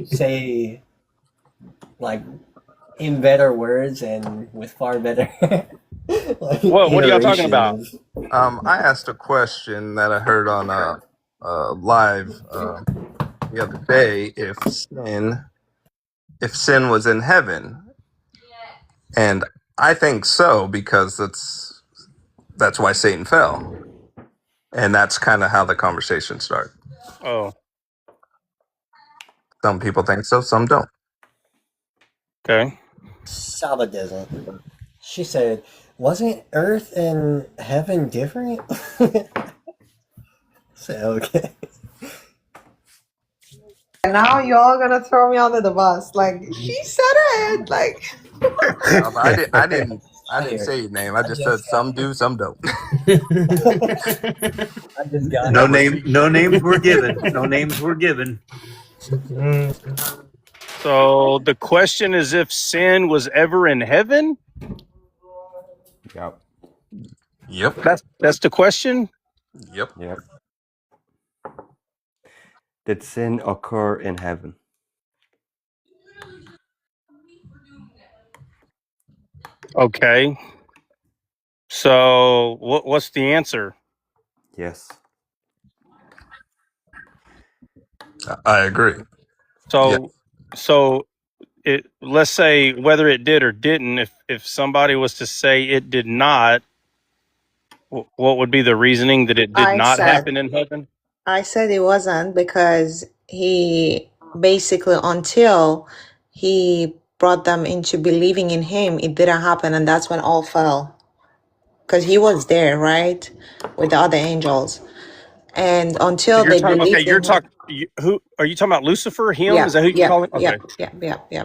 say like in better words and with far better like What are y'all talking about? iterations. I asked a question that I heard on live the other day. If sin was in heaven, and I think so, because that's why Satan fell, and that's kind of how the conversation started. Oh, Some people think so, some don't. okay. Saba doesn't. She said, wasn't Earth and heaven different? So okay. And now you're all gonna throw me under the bus. Like she said it. Like I didn't hear say your name. I just just said some do, some don't. I just got No names were given. No names were given. So the question is if sin was ever in heaven? Yep. Yep. That's the question? Yep. Yep. Did sin occur in heaven? Okay. So what's the answer? Yes. I agree. So let's say whether it did or didn't, if somebody was to say it did not, what would be the reasoning that it did not happen in heaven? I said it wasn't because he basically until he brought them into believing in him, it didn't happen, and that's when all fell. Because he was there, right, with the other angels, and until they believed in him. Who are you talking about? Lucifer? Him? Yeah, Is that who you're calling? Okay. Yeah.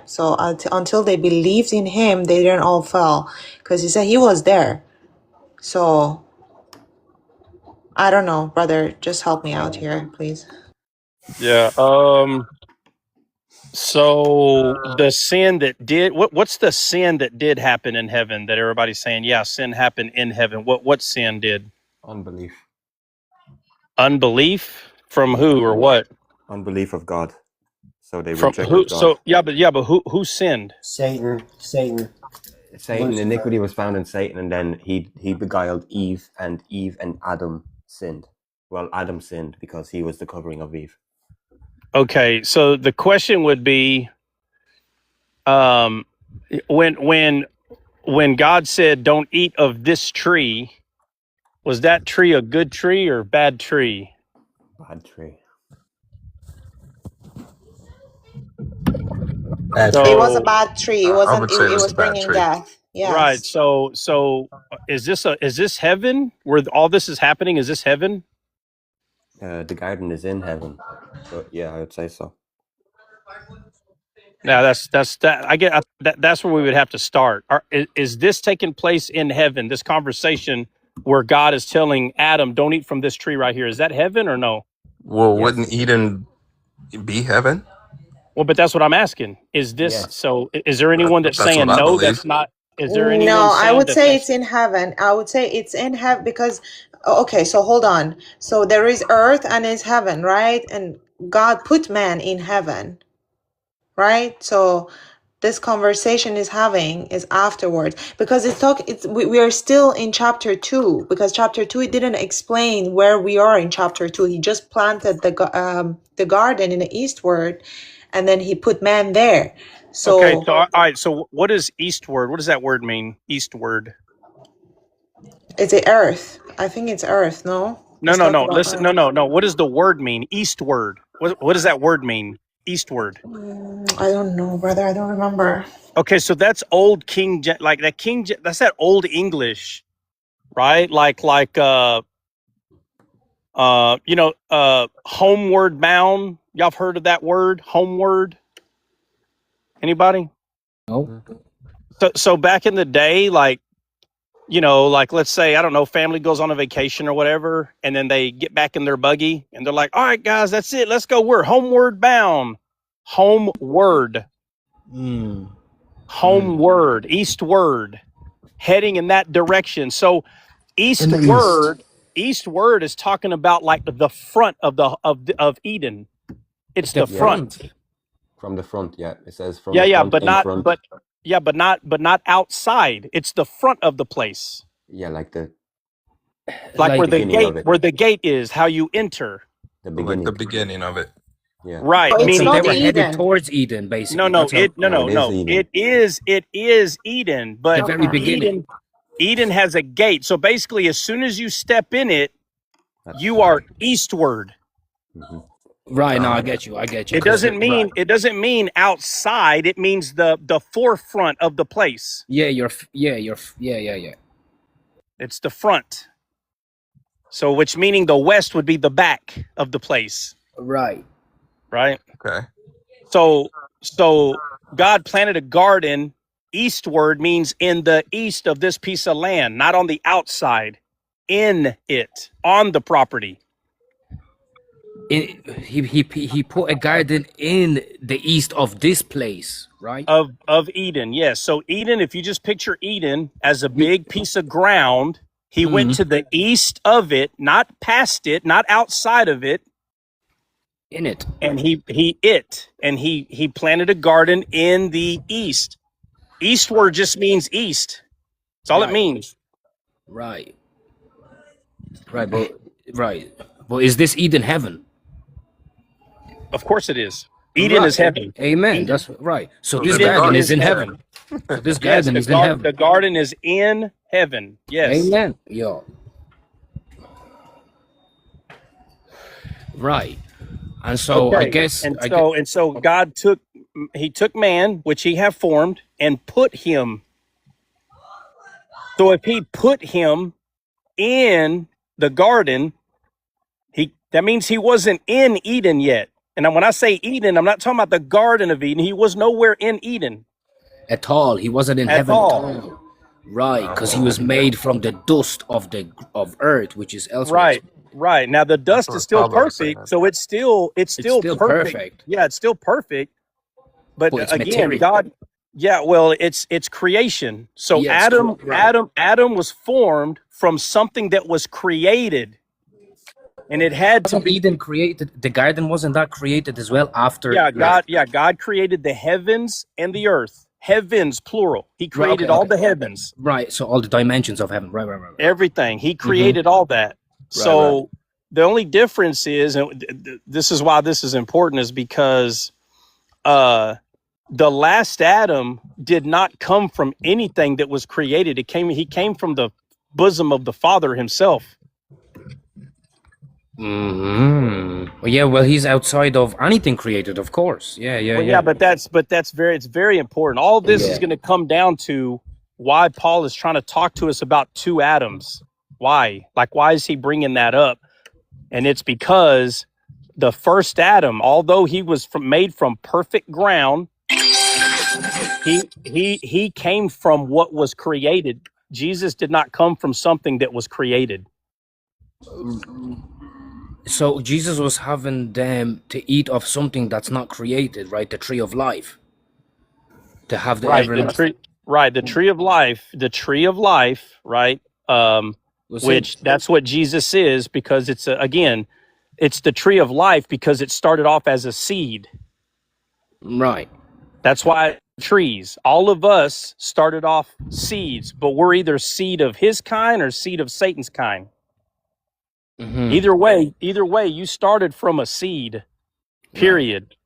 So until they believed in him, they didn't all fall, because he said he was there. So I don't know, brother. Just help me out here, please. Yeah. So the sin that did what's the sin that did happen in heaven that everybody's saying, yeah, sin happened in heaven. What sin did? Unbelief. Unbelief from who or what? Unbelief of God. So they From rejected who? God. So but who sinned? Satan. Satan, Lucifer. iniquity was found in Satan, and then he beguiled Eve and Adam sinned. Well, Adam sinned because he was the covering of Eve. Okay, so the question would be, when God said, "Don't eat of this tree," was that tree a good tree or bad tree? Bad tree. It was a bad tree. It I wasn't. would say It it was was a bad bringing tree. death. Yes. Right. So is this heaven where all this is happening? Is this heaven? The garden is in heaven. So yeah, I would say so. Now that's where we would have to start. Is this taking place in heaven? This conversation where God is telling Adam, "Don't eat from this tree right here." Is that heaven or no? Well, Yes. wouldn't Eden be heaven? Well, but that's what I'm asking. Is this Yes. so? Is there anyone that's That's saying what I no? believe. That's not. Is there anyone No, I saying would that say that's it's in heaven. I would say it's in heaven because, okay, so hold on. So there is earth and is heaven, right? And God put man in heaven, right? So this conversation is having is afterwards because we are still in chapter 2 because chapter 2 it didn't explain where we are in chapter 2. He just planted the garden in the eastward, and then he put man there. So okay? So all right. So what is eastward? What does that word mean? Eastward. it's the earth. I think it's earth. No. No. Listen. No. What does the word mean? Eastward. What does that word mean? Eastward. I don't know, brother. I don't remember. Okay, so that's old like that that's that old English, right? Like homeward bound. Y'all have heard of that word, homeward? Anybody? No. So back in the day, like let's say, I don't know, family goes on a vacation or whatever, and then they get back in their buggy and they're like, all right, guys, that's it. Let's go. We're homeward bound. Homeward. Homeward. Eastward. Heading in that direction. So eastward is talking about like the front of Eden. It's the front. From the front, yeah. It says from Yeah, the yeah, front, but in not, front. but not outside. It's the front of the place, Yeah, like the like where the beginning of gate, it. where the gate is, how you enter. The Like beginning. the beginning of it. Yeah. Right, Oh, it's So meaning they not were headed Eden. towards Eden, no, basically. no, That's how, no, it is no. Eden. It is Eden, the but very beginning. Eden has a gate. So basically, as soon as you step in it, That's, you are eastward. mhm. Right, no, I get you. It doesn't mean outside. It means the forefront of the place. Yeah, yeah. It's the front. So which meaning the west would be the back of the place, Right. right? Okay. So God planted a garden eastward means in the east of this piece of land, not on the outside, in it, on the property. He put a garden in the east of this place, right? Of Eden, yes. So Eden, if you just picture Eden as a big piece of ground, he went to the east of it, not past it, not outside of it, In it. and he planted a garden in the east. Eastward just means east. That's all it Right. means. Right. But is this Eden heaven? Of course it is. Eden is heaven. Amen. That's right. So this the garden garden is in is heaven. So this Yes, garden is in heaven. the garden is in heaven. Yes. Amen. Yo. Right. And so I Okay. guess And so God took man, which he have formed, and put him. So if he put him in the garden, that means he wasn't in Eden yet. And when I say Eden, I'm not talking about the Garden of Eden. He was nowhere in Eden at all he wasn't in at heaven all. at all. Right, because he was made from the dust of earth, which is elsewhere. Right. Now the dust what is still Pablo was saying. perfect, so it's still still perfect. Yeah, it's still perfect. But But it's again, material. God, yeah, well, it's creation. So Yes, right. Adam was formed from something that was created, and it had to Wasn't be. Eden created? The garden wasn't that created as well after? God created the heavens and the earth. Heavens, plural. He created all the heavens. Right. So all the dimensions of heaven. Right. Everything. He created all that. So the only difference is, and this is why this is important, is because the last Adam did not come from anything that was created. He came from the bosom of the Father himself. Well, yeah. Well, he's outside of anything created, of course. Yeah. But it's very important. All this is going to come down to why Paul is trying to talk to us about two Adams. Why? Like, why is he bringing that up? And it's because the first Adam, although he was made from perfect ground, he came from what was created. Jesus did not come from something that was created. So Jesus was having them to eat of something that's not created, right? The tree of life. To have the the tree of life, right? Which that's what Jesus is, because it's it's the tree of life because it started off as a seed. Right. That's why trees, all of us started off seeds, but we're either seed of his kind or seed of Satan's kind. Either way, you started from a seed, period. Right.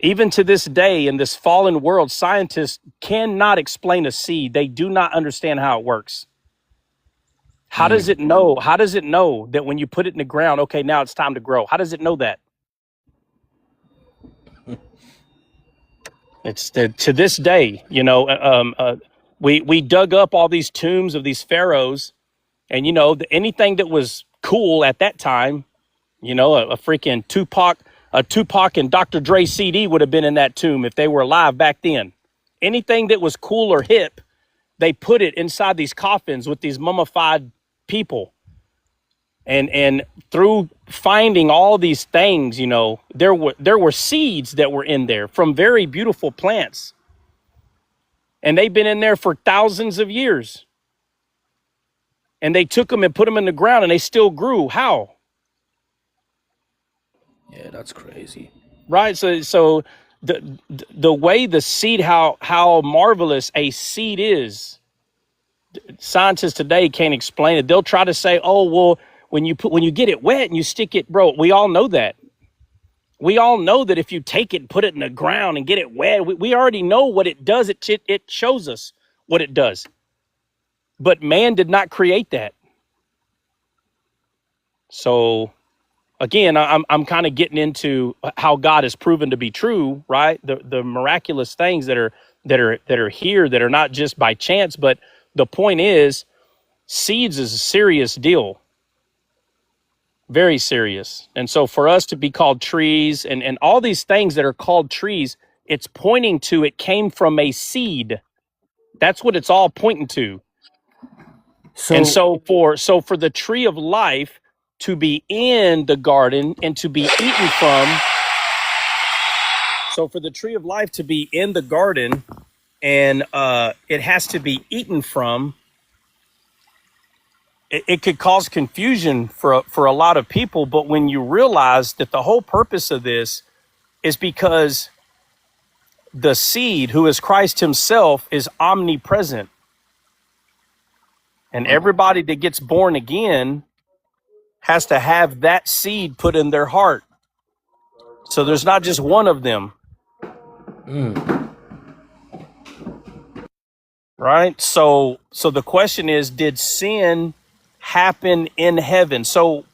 Even to this day, in this fallen world, scientists cannot explain a seed. They do not understand how it works. How does it know? How does it know that when you put it in the ground, okay, now it's time to grow? How does it know that? It's to this day, we dug up all these tombs of these pharaohs, and anything that was cool at that time, a freaking Tupac and Dr. Dre CD would have been in that tomb if they were alive back then. Anything that was cool or hip, they put it inside these coffins with these mummified people. And through finding all these things, there were seeds that were in there from very beautiful plants. And they've been in there for thousands of years. And they took them and put them in the ground and they still grew. How? Yeah, that's crazy. Right. So the way the seed, how marvelous a seed is, scientists today can't explain it. They'll try to say, oh, well, when you get it wet and you stick it, bro, we all know that. We all know that if you take it and put it in the ground and get it wet, we already know what it does. It shows us what it does. But man did not create that. So again, I'm kind of getting into how God is proven to be true, right? The miraculous things that are here, that are not just by chance. But the point is, seeds is a serious deal, very serious. And so for us to be called trees and all these things that are called trees, it's pointing to it came from a seed. That's what it's all pointing to. And so for the tree of life to be in the garden and to be eaten from, so for the tree of life to be in the garden and it has to be eaten from, it could cause confusion for a lot of people. But when you realize that the whole purpose of this is because the seed, who is Christ himself, is omnipresent. And everybody that gets born again has to have that seed put in their heart. So there's not just one of them. Right? So the question is, did sin happen in heaven? So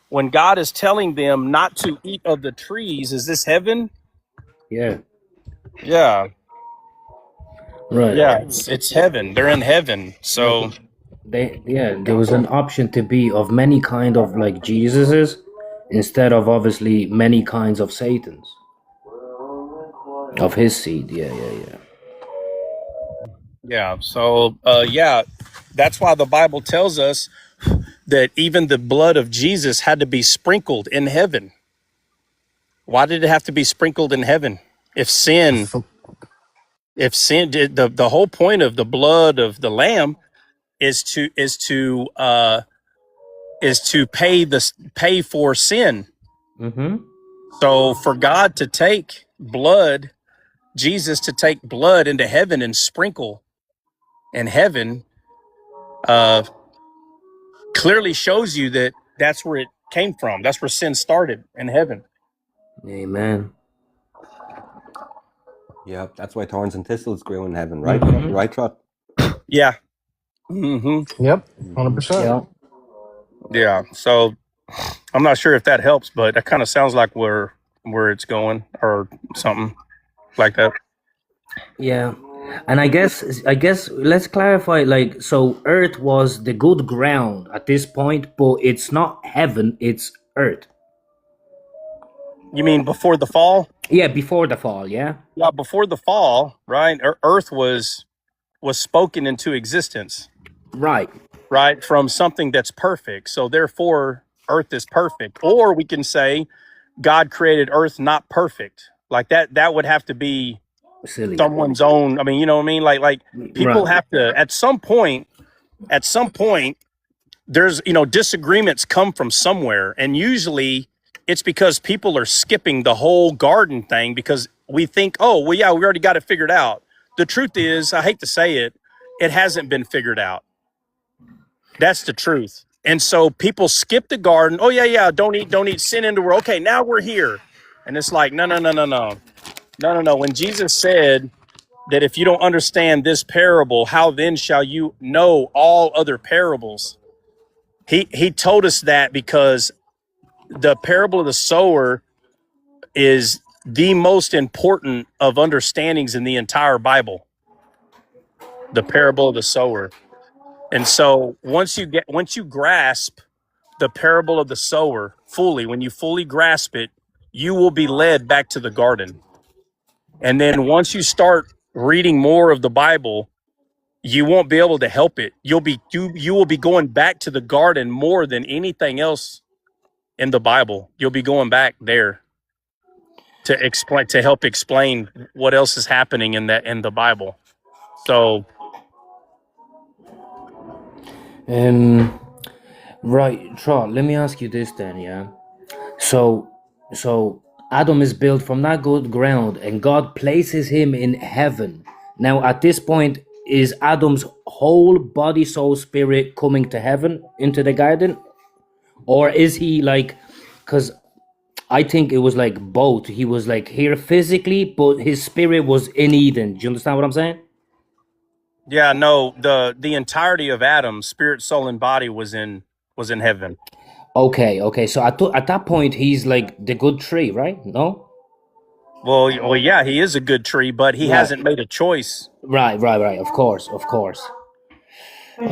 when God is telling them not to eat of the trees, is this heaven? Yeah. Yeah. Right. Yeah, it's heaven. They're in heaven. So there was an option to be of many kind of like Jesuses instead of obviously many kinds of Satans. Of his seed. yeah. So that's why the Bible tells us that even the blood of Jesus had to be sprinkled in heaven. Why did it have to be sprinkled in heaven? If sin did, the whole point of the blood of the lamb is to pay for sin. Mm-hmm. So for God to take blood, Jesus to take blood into heaven and sprinkle in heaven, clearly shows you that that's where it came from. That's where sin started, in heaven. Amen. Yeah, that's why thorns and thistles grow in heaven, right? Mhm. Right, Trot? Yeah. Mm-hmm. Yep, 100%. Yeah. Yeah. So I'm not sure if that helps, but that kind of sounds like where it's going, or something like that. Yeah. And I guess let's clarify, like, so earth was the good ground at this point, but it's not heaven, it's earth. You mean before the fall? Yeah, before the fall, yeah. Yeah, before the fall, right? Earth was spoken into existence, Right. right? From something that's perfect. So therefore, earth is perfect. Or we can say God created earth not perfect. Like that would have to be Silly. someone's own. I mean, you know what I mean? Like people Right. have to, at some point, there's, disagreements come from somewhere. And usually it's because people are skipping the whole garden thing because we think, oh, well, yeah, we already got it figured out. The truth is, I hate to say it, it hasn't been figured out. That's the truth. And so people skip the garden. Oh, yeah, don't eat sin into the world. Okay, now we're here. And it's like, no. When Jesus said that if you don't understand this parable, how then shall you know all other parables? He told us that because the parable of the sower is the most important of understandings in the entire Bible. The parable of the sower. And so once you grasp the parable of the sower fully, when you fully grasp it, you will be led back to the garden. And then once you start reading more of the Bible, you won't be able to help it. You will be going back to the garden more than anything else in the Bible. You'll be going back there to help explain what else is happening in the Bible. So Right, Trot, let me ask you this then, yeah. So Adam is built from that good ground, and God places him in heaven. Now, at this point, is Adam's whole body, soul, spirit coming to heaven into the garden? Or is he like, because I think it was like both. He was like here physically, but his spirit was in Eden. Do you understand what I'm saying? Yeah, no, the entirety of Adam, spirit, soul, and body was in heaven. Okay. So at that point, he's like the good tree, right? No? Well, yeah, he is a good tree, but he Right. hasn't made a choice. Right. Of course. Of course. This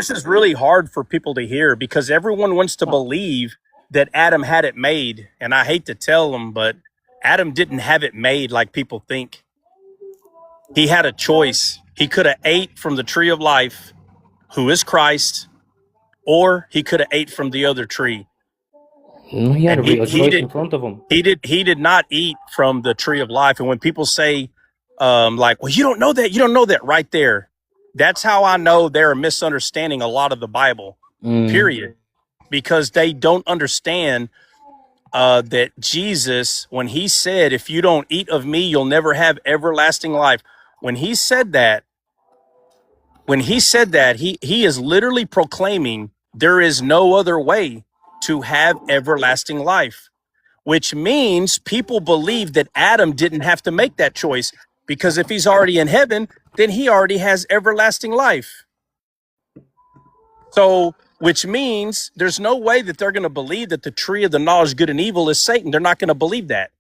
is really hard for people to hear because everyone wants to believe that Adam had it made, and I hate to tell them, but Adam didn't have it made like people think. He had a choice. He could have ate from the tree of life, who is Christ, or he could have ate from the other tree. He had And a real choice in front of him. He did not eat from the tree of life. And when people say, like, well, you don't know that right there. That's how I know they're misunderstanding a lot of the Bible, period. Because they don't understand that Jesus, when he said, if you don't eat of me, you'll never have everlasting life. When he said that, he is literally proclaiming there is no other way to have everlasting life, which means people believe that Adam didn't have to make that choice because if he's already in heaven, then he already has everlasting life. So, which means there's no way that they're going to believe that the tree of the knowledge of good and evil is Satan. They're not going to believe that.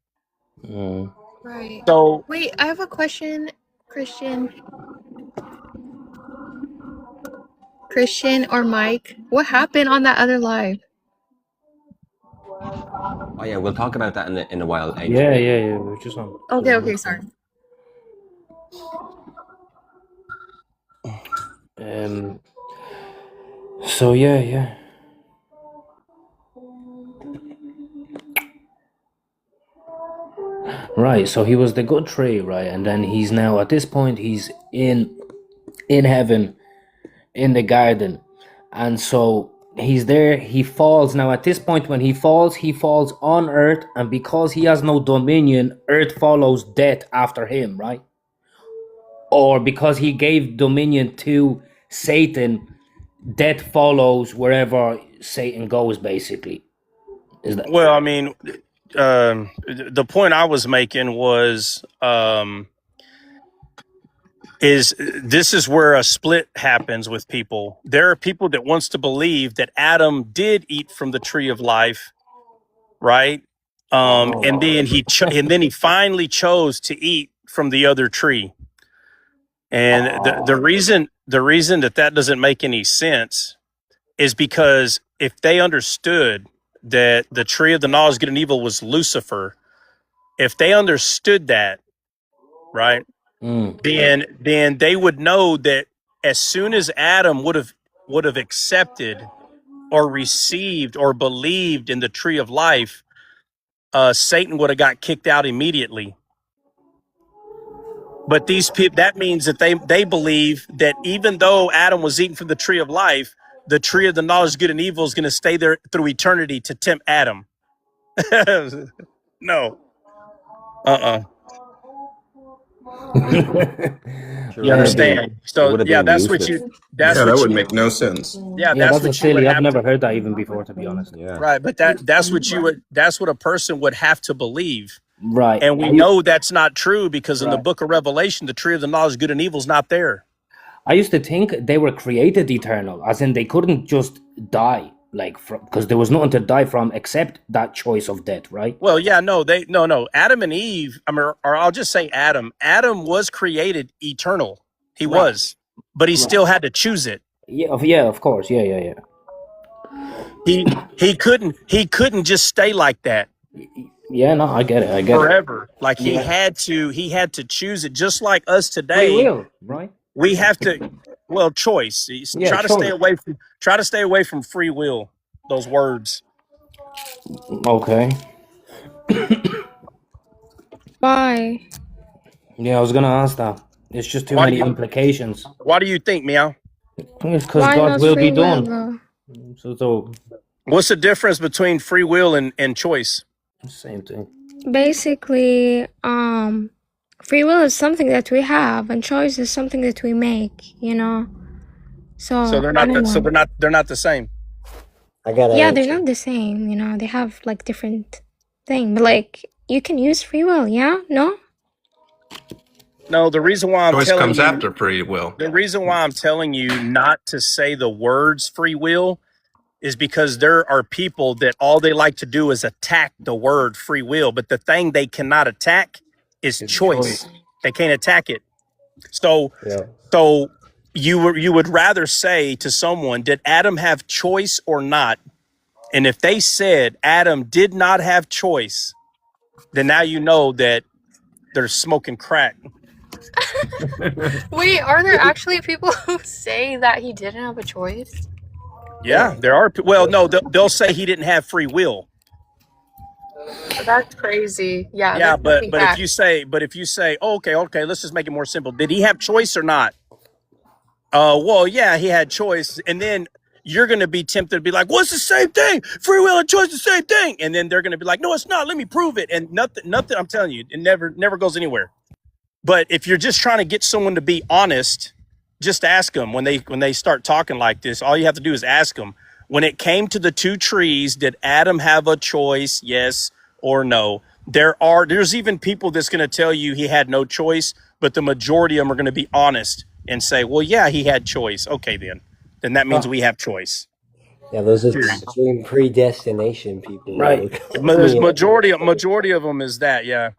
Right. So, wait, I have a question, Christian or Mike. What happened on that other live? Oh yeah, we'll talk about that in a while. Yeah. We're just on. Okay, sorry. So yeah. Right. So he was the good tree, right? And then he's now at this point he's in heaven, in the garden, and so he's there. He falls now. At this point, when he falls on earth, and because he has no dominion, earth follows death after him, right? Or because he gave dominion to Satan, death follows wherever Satan goes, basically. Is that? well, I mean, the point I was making was, is this is where a split happens with people. There are people that wants to believe that Adam did eat from the tree of life, right? And then he finally chose to eat from the other tree. And the reason that doesn't make any sense is because if they understood that the tree of the knowledge of good and evil was Lucifer, if they understood that, right, then they would know that as soon as Adam would have accepted or received or believed in the tree of life, Satan would have got kicked out immediately. But these people, that means that they believe that even though Adam was eating from the tree of life, the tree of the knowledge of good and evil is going to stay there through eternity to tempt Adam. No. Sure, You understand? So yeah, that's what Yeah, you. that would make no sense. Yeah, Yeah, that's that's what silly. you would I've have never to, heard that even before, to be honest. Yeah. right. But that's what you would. That's what a person would have to believe. Right. And we know that's not true because in the book of Revelation, the tree of the knowledge of good and evil is not there. I used to think they were created eternal, as in they couldn't just die, like, because there was nothing to die from except that choice of death, right? Well, yeah, no. Adam and Eve, I mean, or I'll just say Adam. Adam was created eternal. He was, but he still had to choose it. Yeah, of course. Yeah. He couldn't just stay like that Yeah, no, I get it. forever. Like he had to choose it, just like us today. Free will, right? We have to, well, choice. Yeah, try to choice. stay away from free will. Those words. Okay. Why? Yeah, I was gonna ask that. It's just too many implications. Why do you think, Meow? It's because Why God's not will be free will, done. though? So What's the difference between free will and choice? Same thing. Basically, free will is something that we have, and choice is something that we make. So So they're I not don't so know. they're not the same. I got an Yeah, they're answer. not the same. They have like different thing, but like you can use free will. Yeah, no. No, the reason why I'm Choice telling comes you after free will. the reason why I'm telling you not to say the words free will is because there are people that all they like to do is attack the word free will, but the thing they cannot attack is It's choice. choice. They can't attack it. So Yeah. so you would rather say to someone, did Adam have choice or not? And if they said Adam did not have choice, then now you know that they're smoking crack. Wait, are there actually people who say that he didn't have a choice? Yeah, there are. Well, no, they'll say he didn't have free will. That's crazy. Yeah, Yeah, that's but something but bad. if you say, oh, okay, let's just make it more simple. Did he have choice or not? Well, yeah, he had choice, and then you're going to be tempted to be like, well, it's the same thing. Free will and choice, the same thing. And then they're going to be like, no, it's not. Let me prove it. And nothing. I'm telling you, it never goes anywhere. But if you're just trying to get someone to be honest, just ask them when they start talking like this. All you have to do is ask them. When it came to the two trees, did Adam have a choice? Yes or no? There's even people that's going to tell you he had no choice, but the majority of them are going to be honest and say, well, yeah, he had choice. Okay, then that means we have choice. Yeah, those are extreme predestination people. Right. There's majority of them is that. Yeah.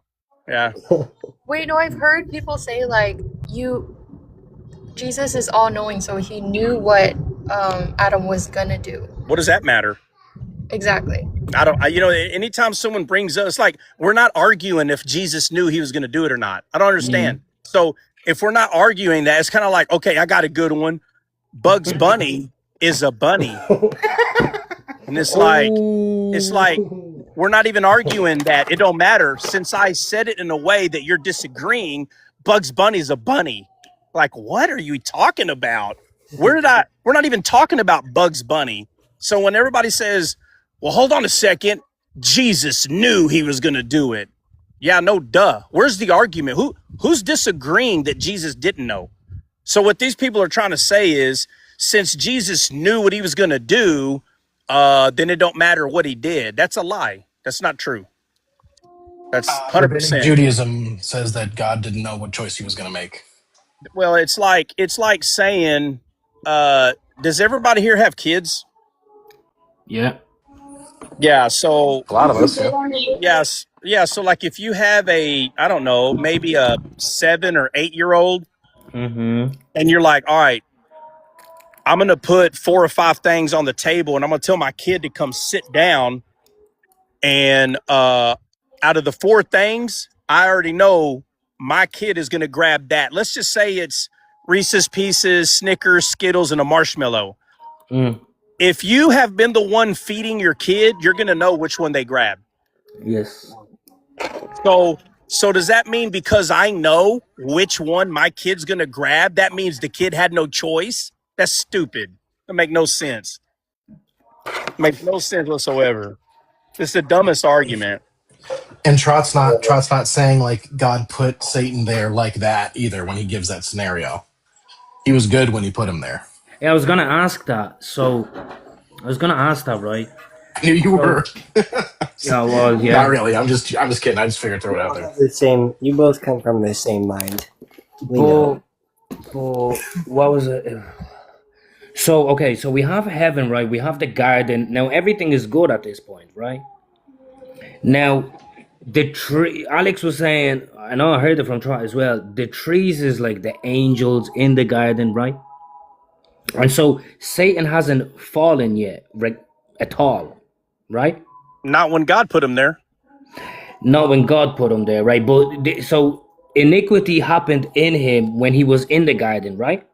Wait, no, I've heard people say like Jesus is all knowing, so he knew what Adam was gonna do. What does that matter? Exactly. Anytime someone brings up, it's like, we're not arguing if Jesus knew he was going to do it or not. I don't understand. So if we're not arguing that, it's kind of like, okay, I got a good one. Bugs Bunny is a bunny. And it's like, we're not even arguing that. It don't matter. Since I said it in a way that you're disagreeing, Bugs Bunny's a bunny. Like, what are you talking about? We're not even talking about Bugs Bunny. So when everybody says, well, hold on a second, Jesus knew he was going to do it. Yeah, no, duh. Where's the argument? Who's disagreeing that Jesus didn't know? So what these people are trying to say is, since Jesus knew what he was going to do, then it don't matter what he did. That's a lie. That's not true. That's Rabbinic 100%. Judaism says that God didn't know what choice he was going to make. Well, it's like saying, does everybody here have kids? Yeah. Yeah. So A lot of us, yeah. yes. Yeah. So like if you have I don't know, maybe a 7 or 8-year-old, Mm-hmm. and you're like, all right, I'm going to put 4 or 5 things on the table and I'm going to tell my kid to come sit down. And out of the 4 things, I already know my kid is going to grab that. Let's just say it's Reese's Pieces, Snickers, Skittles, and a marshmallow. If you have been the one feeding your kid, you're going to know which one they grab. Yes. So does that mean because I know which one my kid's going to grab, that means the kid had no choice? That's stupid. That make no sense. Makes no sense whatsoever. It's the dumbest argument. And Trot's not saying like God put Satan there like that either when he gives that scenario. He was good when he put him there. Yeah, I was gonna ask that. So I was gonna ask that, right? I knew you were. Yeah, well, yeah. Not really. I'm just kidding. I just figured throw it out there. You both come from the same mind. We But know. what was it? So okay, so we have heaven, right? We have the garden. Now everything is good at this point, right? Now the tree. Alex was saying, I know I heard it from Trot as well. The trees is like the angels in the garden, right? And so Satan hasn't fallen yet, right, at all, right? Not when God put him there. Not when God put him there, right? But so iniquity happened in him when he was in the garden, right?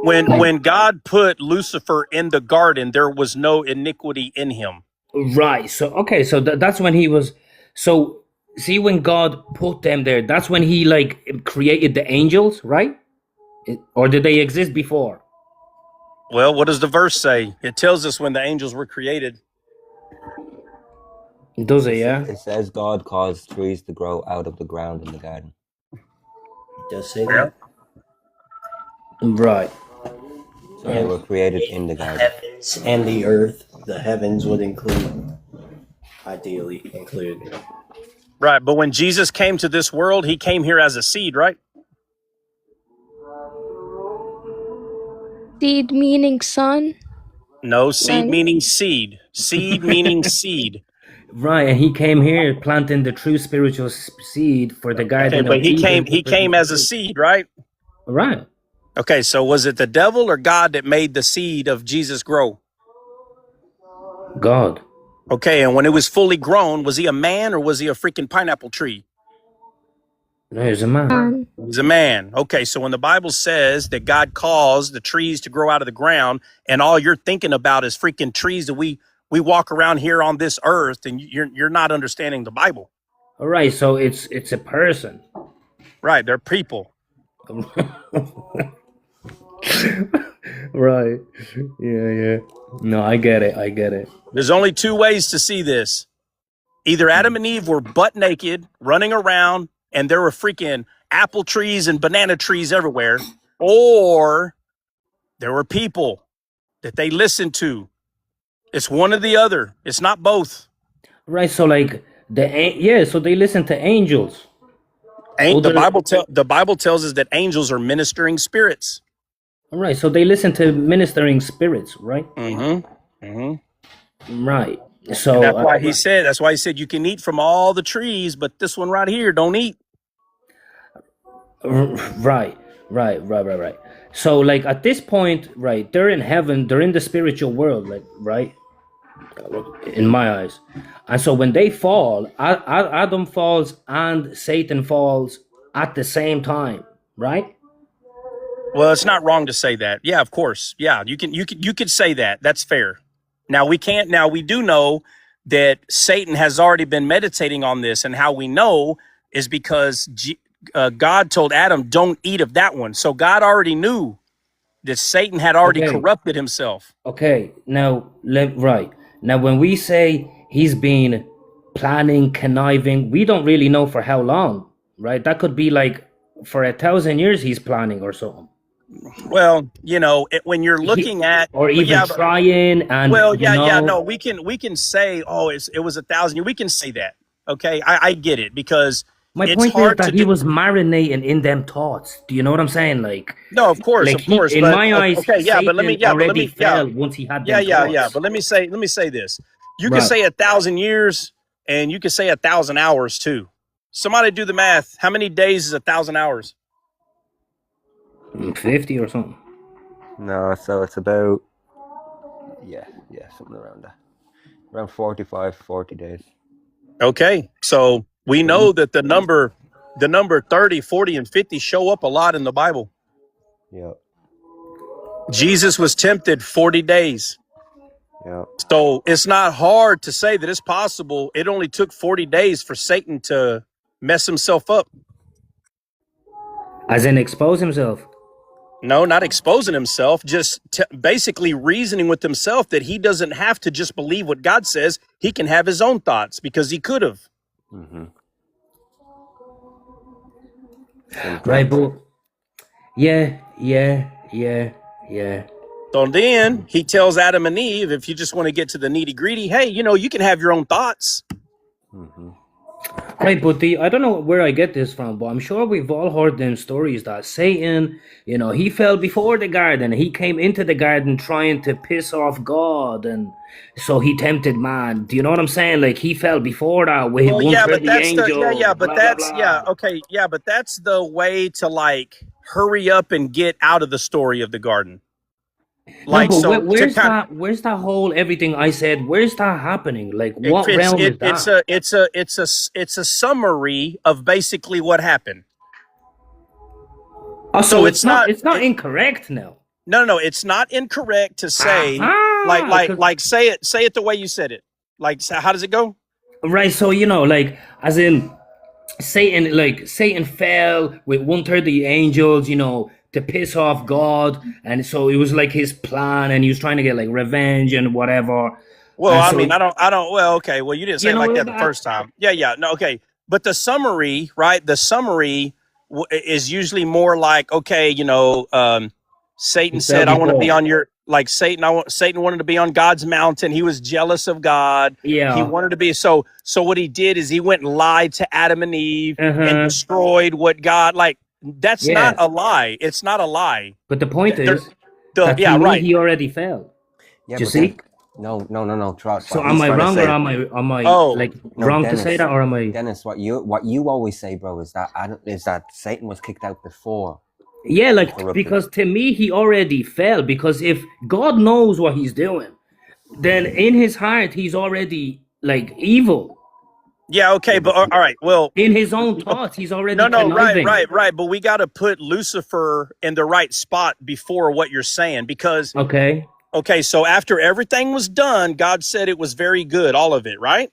When God put Lucifer in the garden, there was no iniquity in him. Right. So okay. So that's when he was. So see, when God put them there, that's when he like created the angels, right? Or did they exist before? Well, what does the verse say? It tells us when the angels were created. Does it? Yeah. It says God caused trees to grow out of the ground in the garden. Does say Yeah. that. Right. So they were created in the garden. Heavens and the earth. The heavens would include, ideally include. Right. But when Jesus came to this world, he came here as a seed, right? Seed meaning son. No, seed Like, meaning seed. Seed meaning seed. Right, and he came here planting the true spiritual seed for the Okay, garden but of he Eden. came as a seed, right? Right. Okay, so was it the devil or God that made the seed of Jesus grow? God. Okay, and when it was fully grown, was he a man or was he a freaking pineapple tree? No, he's a man. He was a man. Okay, so when the Bible says that God caused the trees to grow out of the ground, and all you're thinking about is freaking trees that we walk around here on this earth, and you're not understanding the Bible. All right, so it's a person. Right, they're people. Right. Yeah. No, I get it. There's only two ways to see this. Either Adam and Eve were butt naked, running around, and there were freaking apple trees and banana trees everywhere, or there were people that they listened to. It's one or the other. It's not both. Right, so like so they listen to angels. The Bible tells us that angels are ministering spirits. All right, so they listen to ministering spirits, right? Mm-hmm. Mm-hmm. Right. So And that's why he said you can eat from all the trees, but this one right here, don't eat. Right. So like at this point, right, they're in heaven, they're in the spiritual world, like, right? In my eyes. And so when they fall, Adam falls and Satan falls at the same time, right? Well, it's not wrong to say that. Yeah, of course. Yeah, you could say that. That's fair. Now we do know that Satan has already been meditating on this, and how we know is because God told Adam, don't eat of that one. So God already knew that Satan had already corrupted himself. Okay, now, right. Now, when we say he's been planning, conniving, we don't really know for how long, right? That could be like for 1,000 years he's planning or something. Well, when you're looking at, or even trying, and we can say, oh, it was 1,000 years. We can say that. Okay, I get it, because my point is that he was marinating in them thoughts. Do you know what I'm saying? Like, no, of course. In my eyes, okay, yeah, but let me fell once he had them thoughts. But let me say this. You can say 1,000 years, and you can say 1,000 hours too. Somebody do the math. How many days is 1,000 hours? 50 or something. No, so it's about something around that. Around 40 days. Okay, so we know that the number 30, 40, and 50 show up a lot in the Bible. Yeah. Jesus was tempted 40 days. Yeah. So it's not hard to say that it's possible. It only took 40 days for Satan to mess himself up. As in expose himself? No, not exposing himself, just basically reasoning with himself that he doesn't have to just believe what God says. He can have his own thoughts, because he could have. Mm-hmm. Right, but yeah. So then he tells Adam and Eve, if you just want to get to the nitty gritty, hey, you can have your own thoughts. Mm-hmm. Right, but I don't know where I get this from, but I'm sure we've all heard them stories that Satan, he fell before the garden. He came into the garden trying to piss off God, and so he tempted man. Do you know what I'm saying? Like, he fell before that with Well, but that's the way to like hurry up and get out of the story of the garden. Like, no, so where's that whole everything I said? Where's that happening? Like, what realm is that? It's a summary of basically what happened. Oh, so it's not incorrect now. No, it's not incorrect to say say it the way you said it. Like, how does it go? Right, so like, as in Satan fell with 1/3 of the angels, to piss off God, and so it was like his plan, and he was trying to get like revenge and whatever. Well, And I so, mean, I don't. Well, okay. Well, you didn't say you it know, like that the first time. Yeah. No, okay. But the summary, right? The summary is usually more like, okay, Satan said, "I want to be on your." Like Satan wanted to be on God's mountain. He was jealous of God. Yeah. He wanted to be so. What he did is he went and lied to Adam and Eve and destroyed what God like. That's not a lie. It's not a lie. But the point There- is, that to me, he already fell. Yeah, Do you but see? then, no, Trout. So am I wrong, or am I wrong Dennis, to say that, or am I? Dennis, what you always say, bro, is that Satan was kicked out before. Yeah, like, because to me, he already fell. Because if God knows what he's doing, then in his heart, he's already like evil. Yeah, okay, but all right. Well, in his own thoughts, he's already conniving. Right. But we got to put Lucifer in the right spot before what you're saying, because okay. So after everything was done, God said it was very good, all of it, right?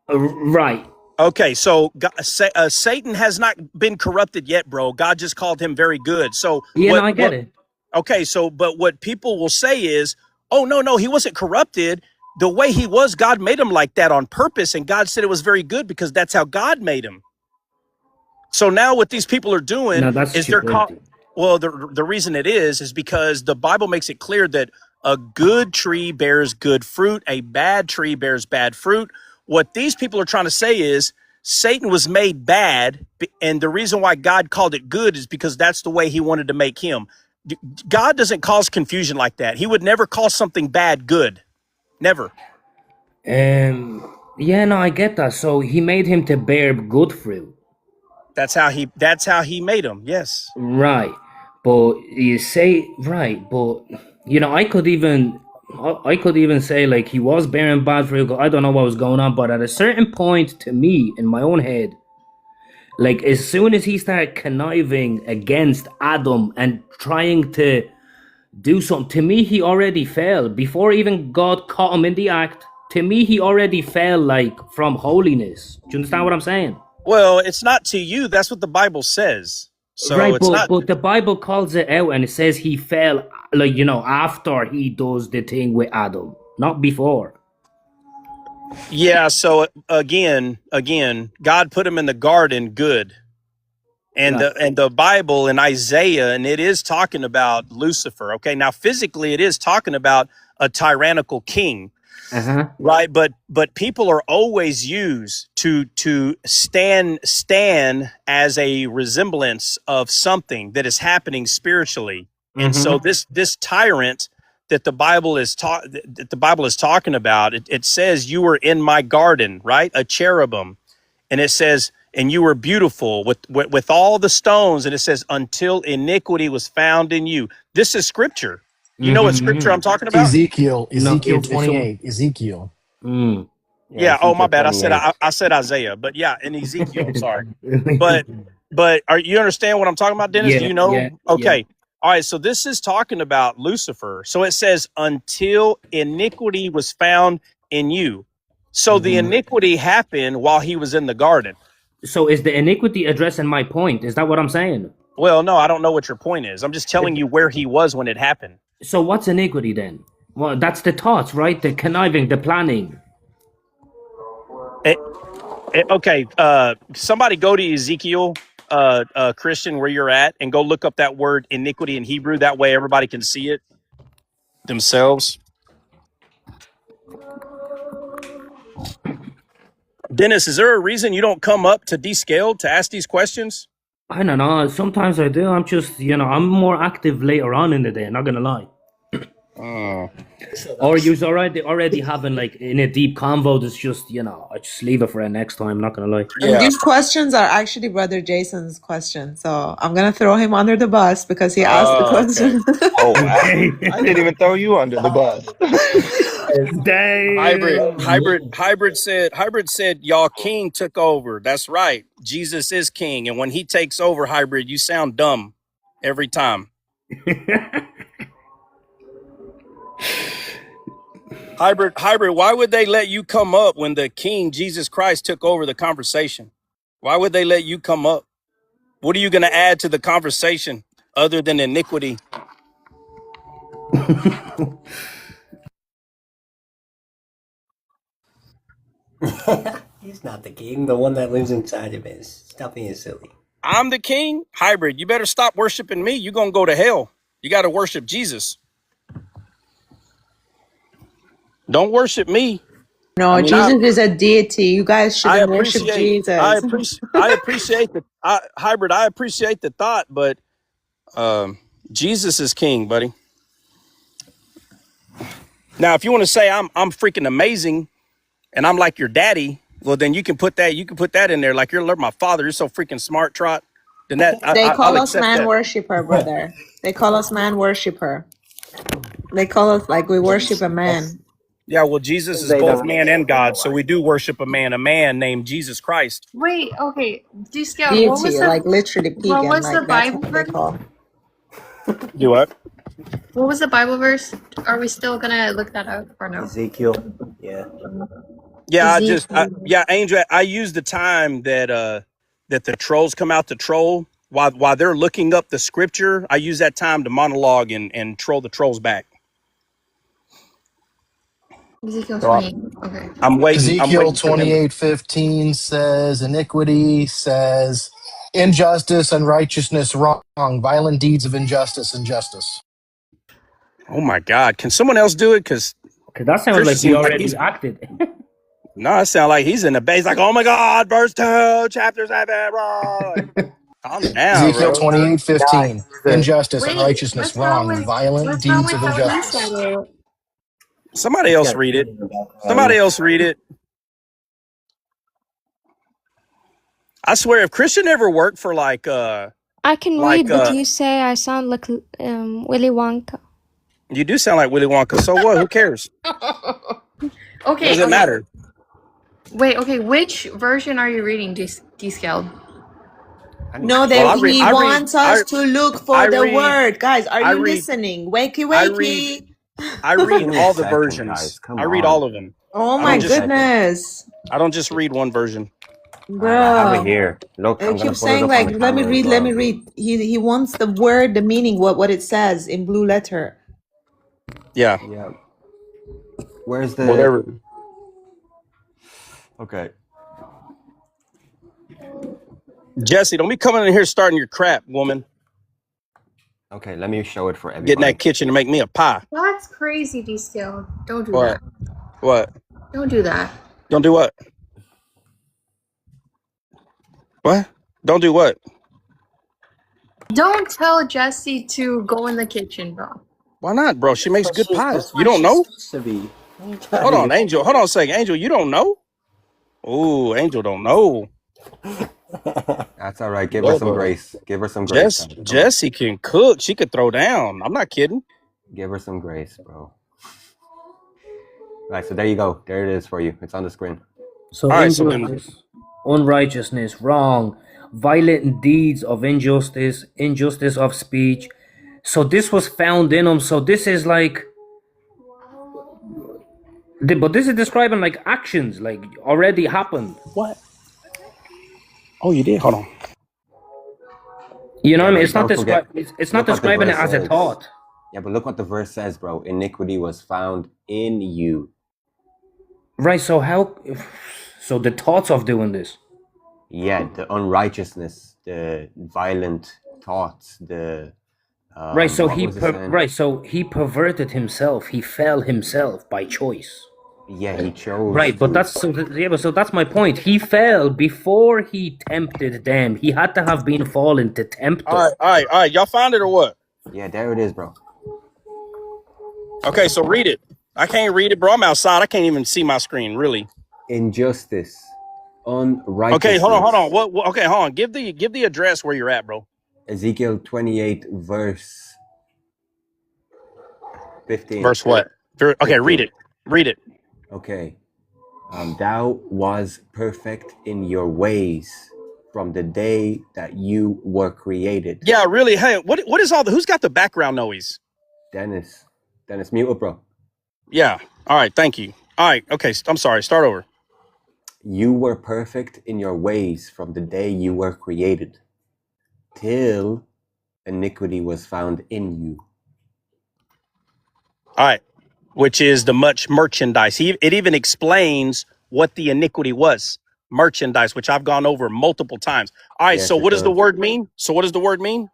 Right. Okay, so Satan has not been corrupted yet, bro. God just called him very good. So I get it. Okay, so but what people will say is, oh no, he wasn't corrupted. The way he was, God made him like that on purpose, and God said it was very good because that's how God made him. So now what these people are doing is they're called. Well, the reason it is because the Bible makes it clear that a good tree bears good fruit, a bad tree bears bad fruit. What these people are trying to say is Satan was made bad, and the reason why God called it good is because that's the way he wanted to make him. God doesn't cause confusion like that. He would never call something bad good. Never. Yeah, no, I get that. So he made him to bear good fruit. That's how he made him. Yes. Right. But you say right, but I could even say like he was bearing bad fruit. I don't know what was going on, but at a certain point, to me, in my own head, like as soon as he started conniving against Adam and trying to do something, to me, he already fell before even God caught him in the act. To me, he already fell like from holiness. Do you understand what I'm saying? Well, it's not to you. That's what the Bible says. So right, it's but the Bible calls it out and it says he fell, like, after he does the thing with Adam, not before. Yeah, so again, God put him in the garden good. And the Bible in Isaiah, and it is talking about Lucifer. Okay, now physically it is talking about a tyrannical king. Right, but people are always used to stand as a resemblance of something that is happening spiritually, and so this tyrant that the Bible is talking about, it says you were in my garden, right? A cherubim, and it says, and you were beautiful with all the stones, and it says until iniquity was found in you. This is scripture. You know what scripture I'm talking about? Ezekiel 28. Ezekiel. Yeah. Oh, my bad. I said Isaiah, but yeah, in Ezekiel. I'm sorry. But you understand what I'm talking about, Dennis? Yeah, Do you know? yeah, Okay. yeah. All right. So this is talking about Lucifer. So it says until iniquity was found in you. So the iniquity happened while he was in the garden. So is the iniquity addressing my point? Is that what I'm saying? Well, no, I don't know what your point is. I'm just telling you where he was when it happened. So what's iniquity then? Well, that's the thoughts, right? The conniving, the planning. Okay, somebody go to Ezekiel, Christian, where you're at, and go look up that word iniquity in Hebrew. That way everybody can see it themselves. Dennis, is there a reason you don't come up to Descaled to ask these questions? I don't know. Sometimes I do. I'm just, I'm more active later on in the day. Not gonna lie. Or you're already having like in a deep convo. It's just, I just leave it for the next time. Not gonna lie. Yeah. And these questions are actually Brother Jason's questions, so I'm gonna throw him under the bus because he asked the question. Okay. Oh, wow. I didn't even throw you under the bus. Hybrid said y'all king took over. That's right. Jesus is king, and when he takes over, Hybrid, you sound dumb every time. Hybrid, why would they let you come up when the King Jesus Christ took over the conversation? Why would they let you come up? What are you going to add to the conversation? other than iniquity. He's not the king. The one that lives inside of him is. Stop being silly. I'm the king? Hybrid, you better stop worshiping me. You're going to go to hell. You got to worship Jesus. Don't worship me. No, I mean, Jesus is a deity. You guys I shouldn't worship appreciate Jesus. the hybrid. I appreciate the thought, but Jesus is king, buddy. Now, if you want to say I'm freaking amazing and I'm like your daddy, well, then you can put that in there. Like you're my father. You're so freaking smart, Trot. Then They call I'll us accept man that. worshiper, brother. They call us man worshiper. They call us like we worship a man. Yeah, well, Jesus is They both don't man and God, so we do worship a man named Jesus Christ. Wait, okay. Descaled, Deity, like literally what pagan, was the like that's Bible what they verse? call. Do what? What was the Bible verse? Are we still gonna look that up or no? Ezekiel. Yeah. Yeah, Ezekiel. Angel, I use the time that the trolls come out to troll while they're looking up the scripture. I use that time to monologue and troll the trolls back. Ezekiel So 20. Okay. I'm waiting Ezekiel for them. 28:15 says, iniquity says, injustice and righteousness wrong, violent deeds of injustice and justice. Oh my God, can someone else do it? Because that sounds like he already acted. No, it sounds like he's in the base. Like, oh my God, verse 2, chapter 7, bro. Like, calm down, Ezekiel bro. 28:15, injustice and Wait, righteousness wrong, violent deeds of how he injustice. said it? Somebody else read it. Somebody else read it. I swear, if Christian ever worked for like I can read, but you say I sound like Willy Wonka. You do sound like Willy Wonka. So what? Who cares? Okay. Does it matter? Wait, okay. Which version are you reading, Descaled? No, he wants us to look for the word. Guys, are you listening? Wakey, wakey. I read all the versions. I read all of them. Oh my goodness. I don't just read one version. Bro, I have it here. Look, I keep saying like, let me read. He wants the word, the meaning, what it says in blue letter. Yeah. Yeah. Where's the whatever? Okay. Jesse, don't be coming in here starting your crap, woman. Okay, let me show it for everybody. Get in that kitchen and make me a pie. That's crazy, Descaled. Don't do What? that. What? Don't do that. Don't do what? What? Don't do what? Don't tell Jesse to go in the kitchen, bro. Why not, bro? She makes good pies. You don't know? Hold on, Angel. Hold on a second. Angel, you don't know? Ooh, Angel don't know. That's all right. Give her some grace. Give her some grace. Jesse can cook. She could throw down. I'm not kidding. Give her some grace, bro. Right, so there you go. There it is for you. It's on the screen. So injustice, unrighteousness, wrong, violent deeds of injustice, injustice of speech. So this was found in him. So this is like, but this is describing like actions, like already happened. What? Oh, you did? Hold on. You know what I mean? It's not describing it as a thought. Yeah, but look what the verse says, bro. Iniquity was found in you. Right, so so the thoughts of doing this. Yeah, the unrighteousness, the violent thoughts, the right, so he perverted himself. He fell himself by choice. Yeah, he chose. Right, but so that's my point. He fell before he tempted them. He had to have been fallen to tempt them. All right. Y'all found it or what? Yeah, there it is, bro. Okay, so read it. I can't read it, bro. I'm outside. I can't even see my screen, really. Injustice, unrighteousness. Okay, hold on. What? Okay, hold on. Give the address where you're at, bro. Ezekiel 28, verse 15. Verse what? Okay, 15. Read it. Read it. Okay. Thou was perfect in your ways from the day that you were created. Yeah, really. Hey, what is all the? Who's got the background noise? Dennis, mute up, bro. Yeah. All right. Thank you. All right. Okay. I'm sorry. Start over. You were perfect in your ways from the day you were created, till iniquity was found in you. All right, which is the much merchandise. It even explains what the iniquity was. Merchandise, which I've gone over multiple times. All right, Yes, so it what does the does. word mean? So what does the word mean?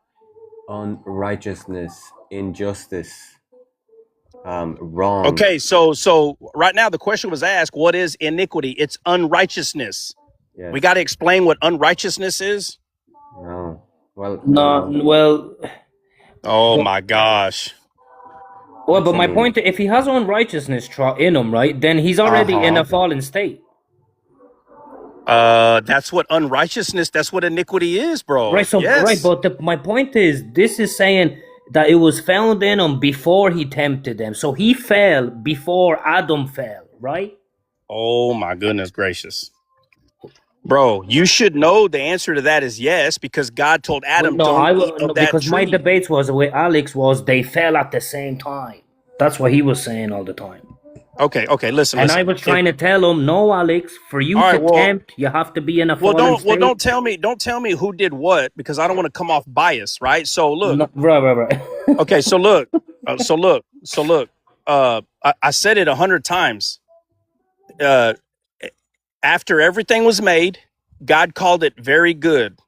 Unrighteousness, injustice, wrong. Okay, so right now the question was asked, what is iniquity? It's unrighteousness. Yes. We got to explain what unrighteousness is. No. Well, No, well, Oh my gosh. well, but I my mean- point, if he has unrighteousness in him, right, then he's already in a fallen state. That's what unrighteousness, that's what iniquity is, bro. Right, so yes. right, but my point is, this is saying that it was found in him before he tempted them. So he fell before Adam fell, right? Oh my goodness gracious. Bro, you should know the answer to that is yes, because God told Adam, don't eat of that because tree. my debates was with Alex was they fell at the same time. That's what he was saying all the time. Okay, listen. And I was trying to tell him, no, Alex, for you to tempt, you have to be in a fallen state. Don't tell me who did what, because I don't want to come off biased, right? So look. No, right. Okay, so look. I said it 100 times. After everything was made, God called it very good.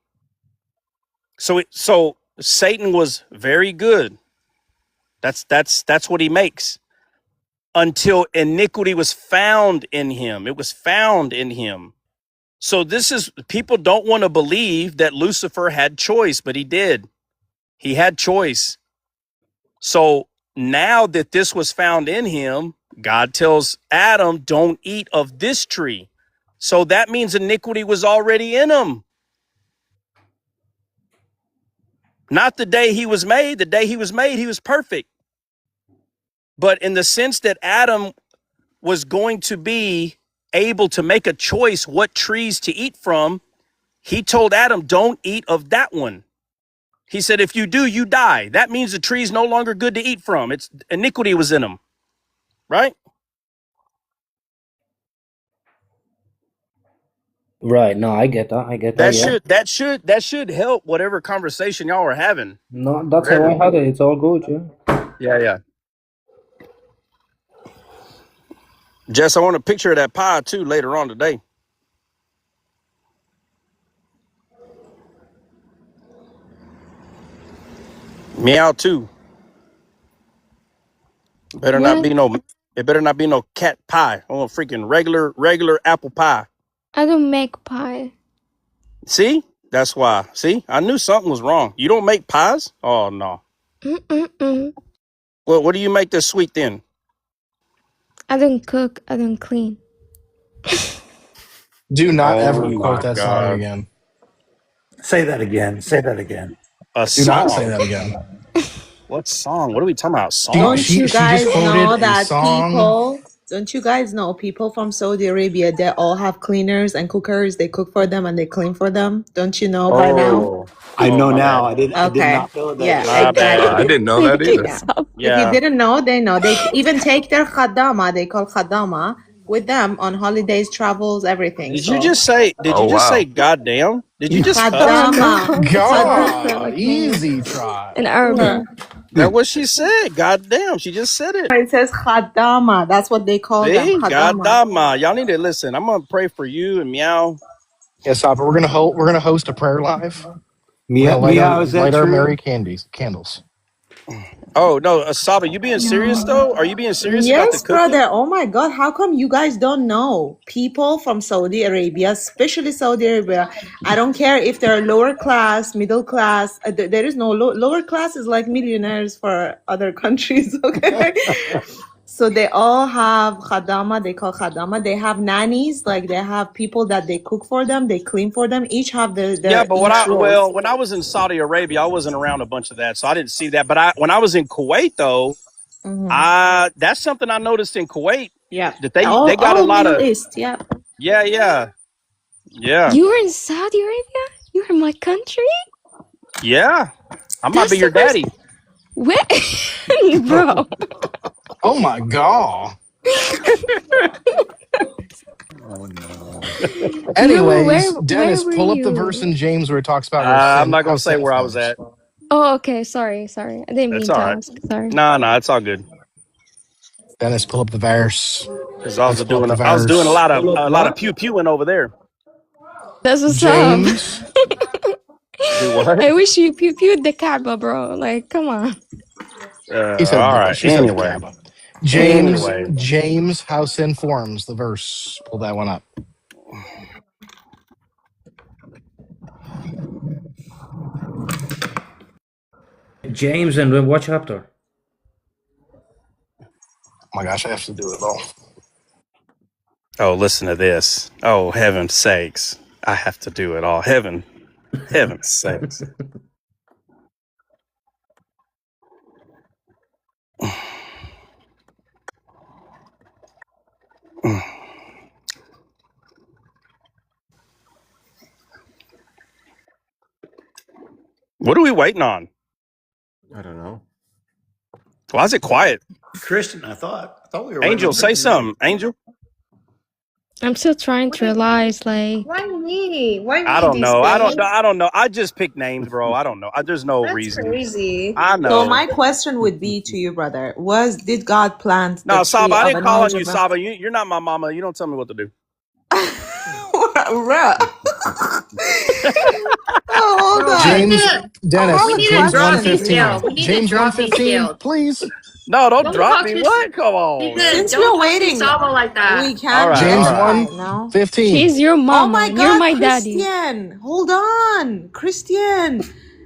So Satan was very good. That's what he makes. Until iniquity was found in him. It was found in him. So people don't want to believe that Lucifer had choice, but he did. He had choice. So now that this was found in him, God tells Adam, don't eat of this tree. So that means iniquity was already in him. Not the day he was made. The day he was made, he was perfect. But in the sense that Adam was going to be able to make a choice what trees to eat from, he told Adam, don't eat of that one. He said, if you do, you die. That means the tree's no longer good to eat from. It's iniquity was in him, right? Right. No, I get that. That should help whatever conversation y'all are having. No, that's how I had it. It's all good, yeah. Yeah. Jess, I want a picture of that pie too later on today. Meow too. It better not be no cat pie. I want freaking regular apple pie. I don't make pie. See? That's why. See? I knew something was wrong. You don't make pies? Oh no. Well, what do you make this sweet then? I don't cook. I don't clean. Do not ever Oh quote my that God. song again. Say that again. Do not say that again. What song? What are we talking about? Song? Don't you She guys just quoted know a that song. don't you guys know people from Saudi Arabia, they all have cleaners and cookers. They cook for them and they clean for them. Don't you know by now? I know my now. bad. I did not know that. Yeah, My bad. exactly. I didn't know that either. Yeah. If you didn't know, they know. They even take their khadama, they call khadama, with them on holidays, travels, everything. Did you just say goddamn? Did you just cuss? khadama? God, easy try. In Arabic. That's what she said. Goddamn. She just said it. It says khadama. That's what they call See? them. Khadama. Goddamn. Y'all need to listen. I'm gonna pray for you and Meow. Yes, Hopper, we're gonna host a prayer live. Meow, is that Light our true? merry candles. Oh no, Saba, you being serious though? Are you being serious about the Yes, cooking? brother. Oh my God. How come you guys don't know? People from Saudi Arabia, especially Saudi Arabia, I don't care if they're lower class, middle class. There is no lower class is like millionaires for other countries. Okay. So they all have khadama. They call khadama. They have nannies. Like they have people that they cook for them. They clean for them. Each have their Yeah, but each roles. when I was in Saudi Arabia, I wasn't around a bunch of that, so I didn't see that. But when I was in Kuwait though, that's something I noticed in Kuwait. Yeah. That they got a lot Middle of East. Yeah. Yeah. You were in Saudi Arabia? You were in my country? Yeah. I might That's be your the first- daddy. Where? Bro. Oh my God. Anyways, where Dennis, were pull up the you? verse in James where it talks about. I'm not gonna say where I was at. Oh, okay. Sorry. I didn't That's mean all to right. ask. Sorry. No, it's all good. Dennis, pull up the verse. Because I was Let's pull up doing the I was doing verse. a lot of pew pewing over there. That's what's up. James. Do what? I wish you pewed the Kaaba, bro. Like, come on. He said, All right. she said the Anyway. Kaaba. James, Anyway. James, how sin forms, the verse. Pull that one up. James, and what chapter? Oh my gosh, I have to do it though. Oh, listen to this. Oh, heaven's sakes. I have to do it all. Heaven's sakes. What are we waiting on? I don't know. Why is it quiet? Christian, I thought we were. Angel, say something. Angel? I'm still trying to realize, like, Why me? Why me? I don't know. I Descaled? don't know. I just picked names, bro. I don't know. There's no That's reason. crazy. I So know. my question would be to you, brother: did God plant the No, tree Saba, I of didn't a call on knowledge you, of Saba. You're not my mama. You don't tell me what to do. Bruh. Oh, hold Bro, on. James, Dennis, I have a James drop these 1:15. scales. We need to James drop these 1:15, scales. please. No, don't Don't drop talk me. to What? Come on. Because Since don't we're talk to waiting, Saba like that. we can't. All right, James all right. 1:15. she's your mama. Oh my You're God, my daddy. Christian! Hold on, Christian,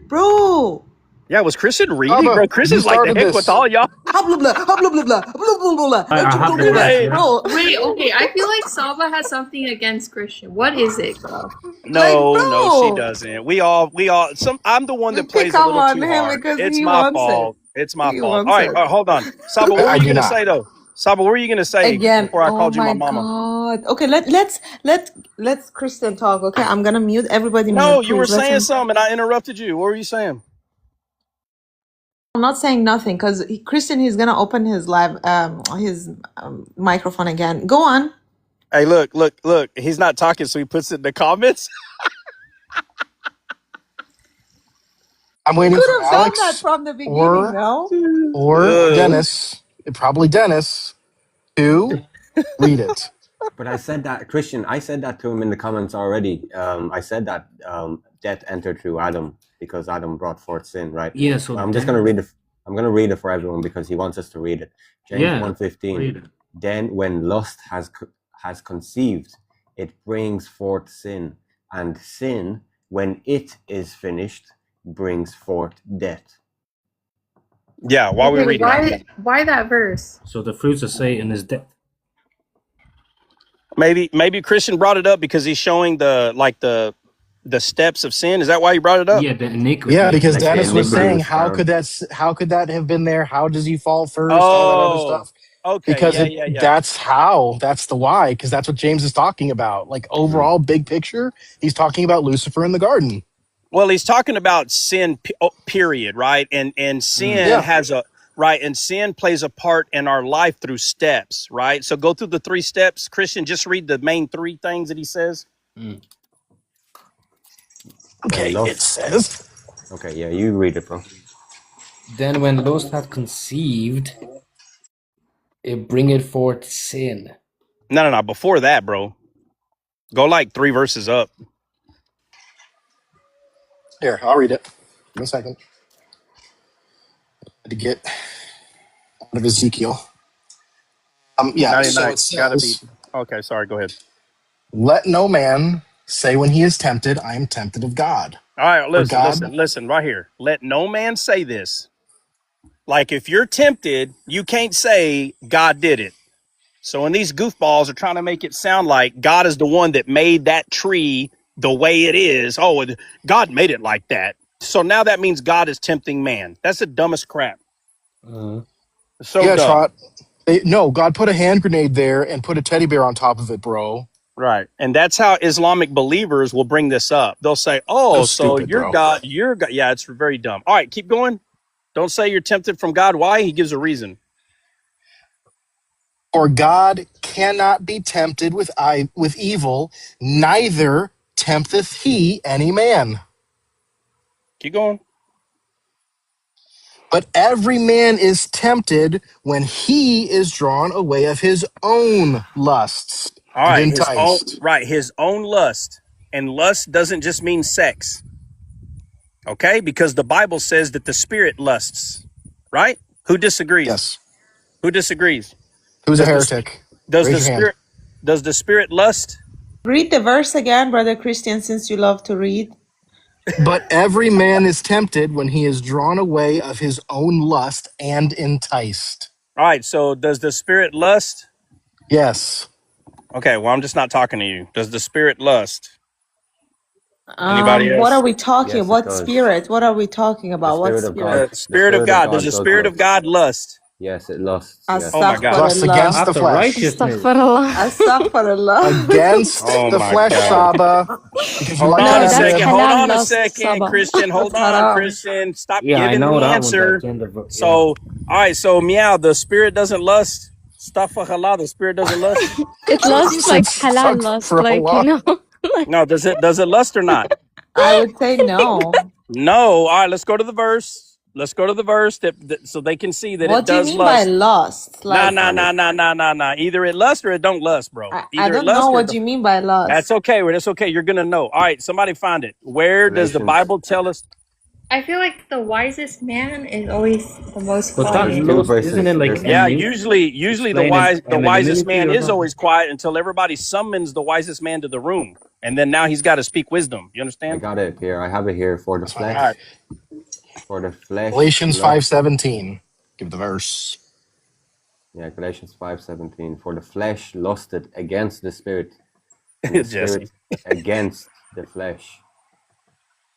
bro. Yeah, was Christian reading? Abba, Bro, you Christian's like the started heck with this. all y'all. Blah blah blah blah blah blah blah blah I have the verse, Hey, yeah. bro. Wait, okay. I feel like Saba has something against Christian. What is it, bro? No, she bro. doesn't. We all I'm the one that Pick plays a up little on too him hard. because It's he my wants it. fault. It's my He fault. wants it. Hold on. Saba, what were I you do gonna not. say though? Saba, what were you gonna say Again. before I Oh called you my my mama? God. Okay, let's Christian talk. Okay, I'm gonna mute everybody. No, Mute, you were please. Let saying him. something and I interrupted you. What were you saying? I'm not saying nothing because Christian, he's gonna open his microphone again. Go on. Hey, look. He's not talking, so he puts it in the comments. I'm waiting Could for have done that Alex from the beginning, no? or Dennis, probably Dennis, to read it. But I said that, Christian, I said that to him in the comments already. I said that death entered through Adam because Adam brought forth sin, right? Yeah, so I'm just going to read it. I'm going to read it for everyone because he wants us to read it. James Yeah, 1:15. read it. Then when lust has conceived, it brings forth sin, and sin, when it is finished, brings forth death. Yeah, while we read that. Why that verse? So the fruits of Satan is death. Maybe Christian brought it up because he's showing the steps of sin. Is that why he brought it up? Yeah, the iniquity. Yeah, because Like the Dennis was iniquity saying, was how found. could that have been there? How does he fall first? All that other stuff. Okay. Because Yeah. that's the why. Because that's what James is talking about. Like overall, big picture, he's talking about Lucifer in the garden. Well, he's talking about sin, period, right? And sin and sin plays a part in our life through steps, right? So go through the 3 steps. Christian, just read the main 3 things that he says. Okay, it says. Okay, yeah, you read it, bro. Then when lust hath conceived, it bringeth forth sin. No. Before that, bro. Go like 3 verses up. Here, I'll read it. Give me a second. To get out of Ezekiel. Yeah, so it says, Okay, sorry, go ahead. let no man say when he is tempted, I am tempted of God. All right, listen, listen right here. Let no man say this. Like if you're tempted, you can't say God did it. So when these goofballs are trying to make it sound like God is the one that made that tree the way it is. Oh, God made it like that. So now that means God is tempting man. That's the dumbest crap. So yeah, dumb. Trot. No, God put a hand grenade there and put a teddy bear on top of it, bro. Right. And that's how Islamic believers will bring this up. They'll say, oh, so stupid, you're bro. God. Yeah, it's very dumb. All right, keep going. Don't say you're tempted from God. Why? He gives a reason. For God cannot be tempted with evil, neither tempteth he any man. Keep going. But every man is tempted when he is drawn away of his own lusts All and right, enticed. his own lust. And lust doesn't just mean sex. Okay? Because the Bible says that the spirit lusts. Right? Who disagrees? Yes. Who disagrees? Who's a Does the heretic? does Raise the your hand. spirit lust? Read the verse again, Brother Christian, since you love to read. But every man is tempted when he is drawn away of his own lust and enticed. All right, so does the spirit lust? Yes. Okay, well, I'm just not talking to you. Does the spirit lust? Anybody What are else? we talking? Yes, it What does. spirit? What are we talking The about? What spirit of God. spirit? Spirit of God. Does the does spirit of lust. God lust? Yes, it lusts. Yes. Oh my God. Lust Astaghfirullah. against the After flesh. righteousness. Astaghfirullah. Astaghfirullah. Against Oh the my flesh, God. Saba. Because you Hold like No, on a ad that's second. lib. Hold halal on a lust, second, Saba. Christian. Hold That's on, haram. Christian. Stop Yeah, I giving know the that one. answer. That's in the yeah. So, all right. So, meow. The spirit doesn't lust. Astaghfirullah. The spirit doesn't lust. It You lusts said like halal suck lust, for like, Allah. like, No. Does it lust or not? I would say no. No. All right. Let's go to the verse. Let's go to the verse that so they can see that it What do you does mean by lust. lust? Nah, Like, nah, nah, nah, nah, nah, nah. Either it lust or it don't lust, bro. I Either it don't know lust or it what don't. you mean by That's lust. okay. That's okay. You're gonna know. All right. Somebody find it. Where does the Galatians. Bible tell us? I feel like the wisest man is always the most But that There's quiet. two lust, isn't it verses. like There's Yeah, enmity? usually the Explaining wisest anonymity man or is something? always quiet until everybody summons the wisest man to the room, and then now he's got to speak wisdom. You I understand? got it here. I have it here. For the That's fine. All right. flesh. For the flesh Galatians lust. 5:17. Give the verse. Yeah, Galatians 5:17. For the flesh lusted against the spirit, and the Jesse. spirit against the flesh,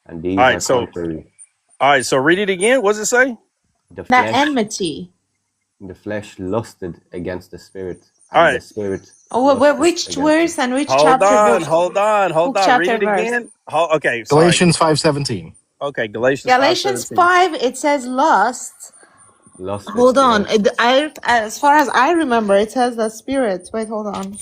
and All these right. are So contrary. read it again. What does it say? The That flesh, enmity. the flesh lusted against the spirit, All and the right. spirit Oh, lusted which against verse and which Hold chapter book? on. Hold Book, on. Read chapter, it verse. again. Okay. Sorry. Galatians 5:17. Okay. Galatians Galatians 5:17. 5, it says lust. lusted. Hold on. Yes. As far as I remember, it says the spirit. Wait, hold on.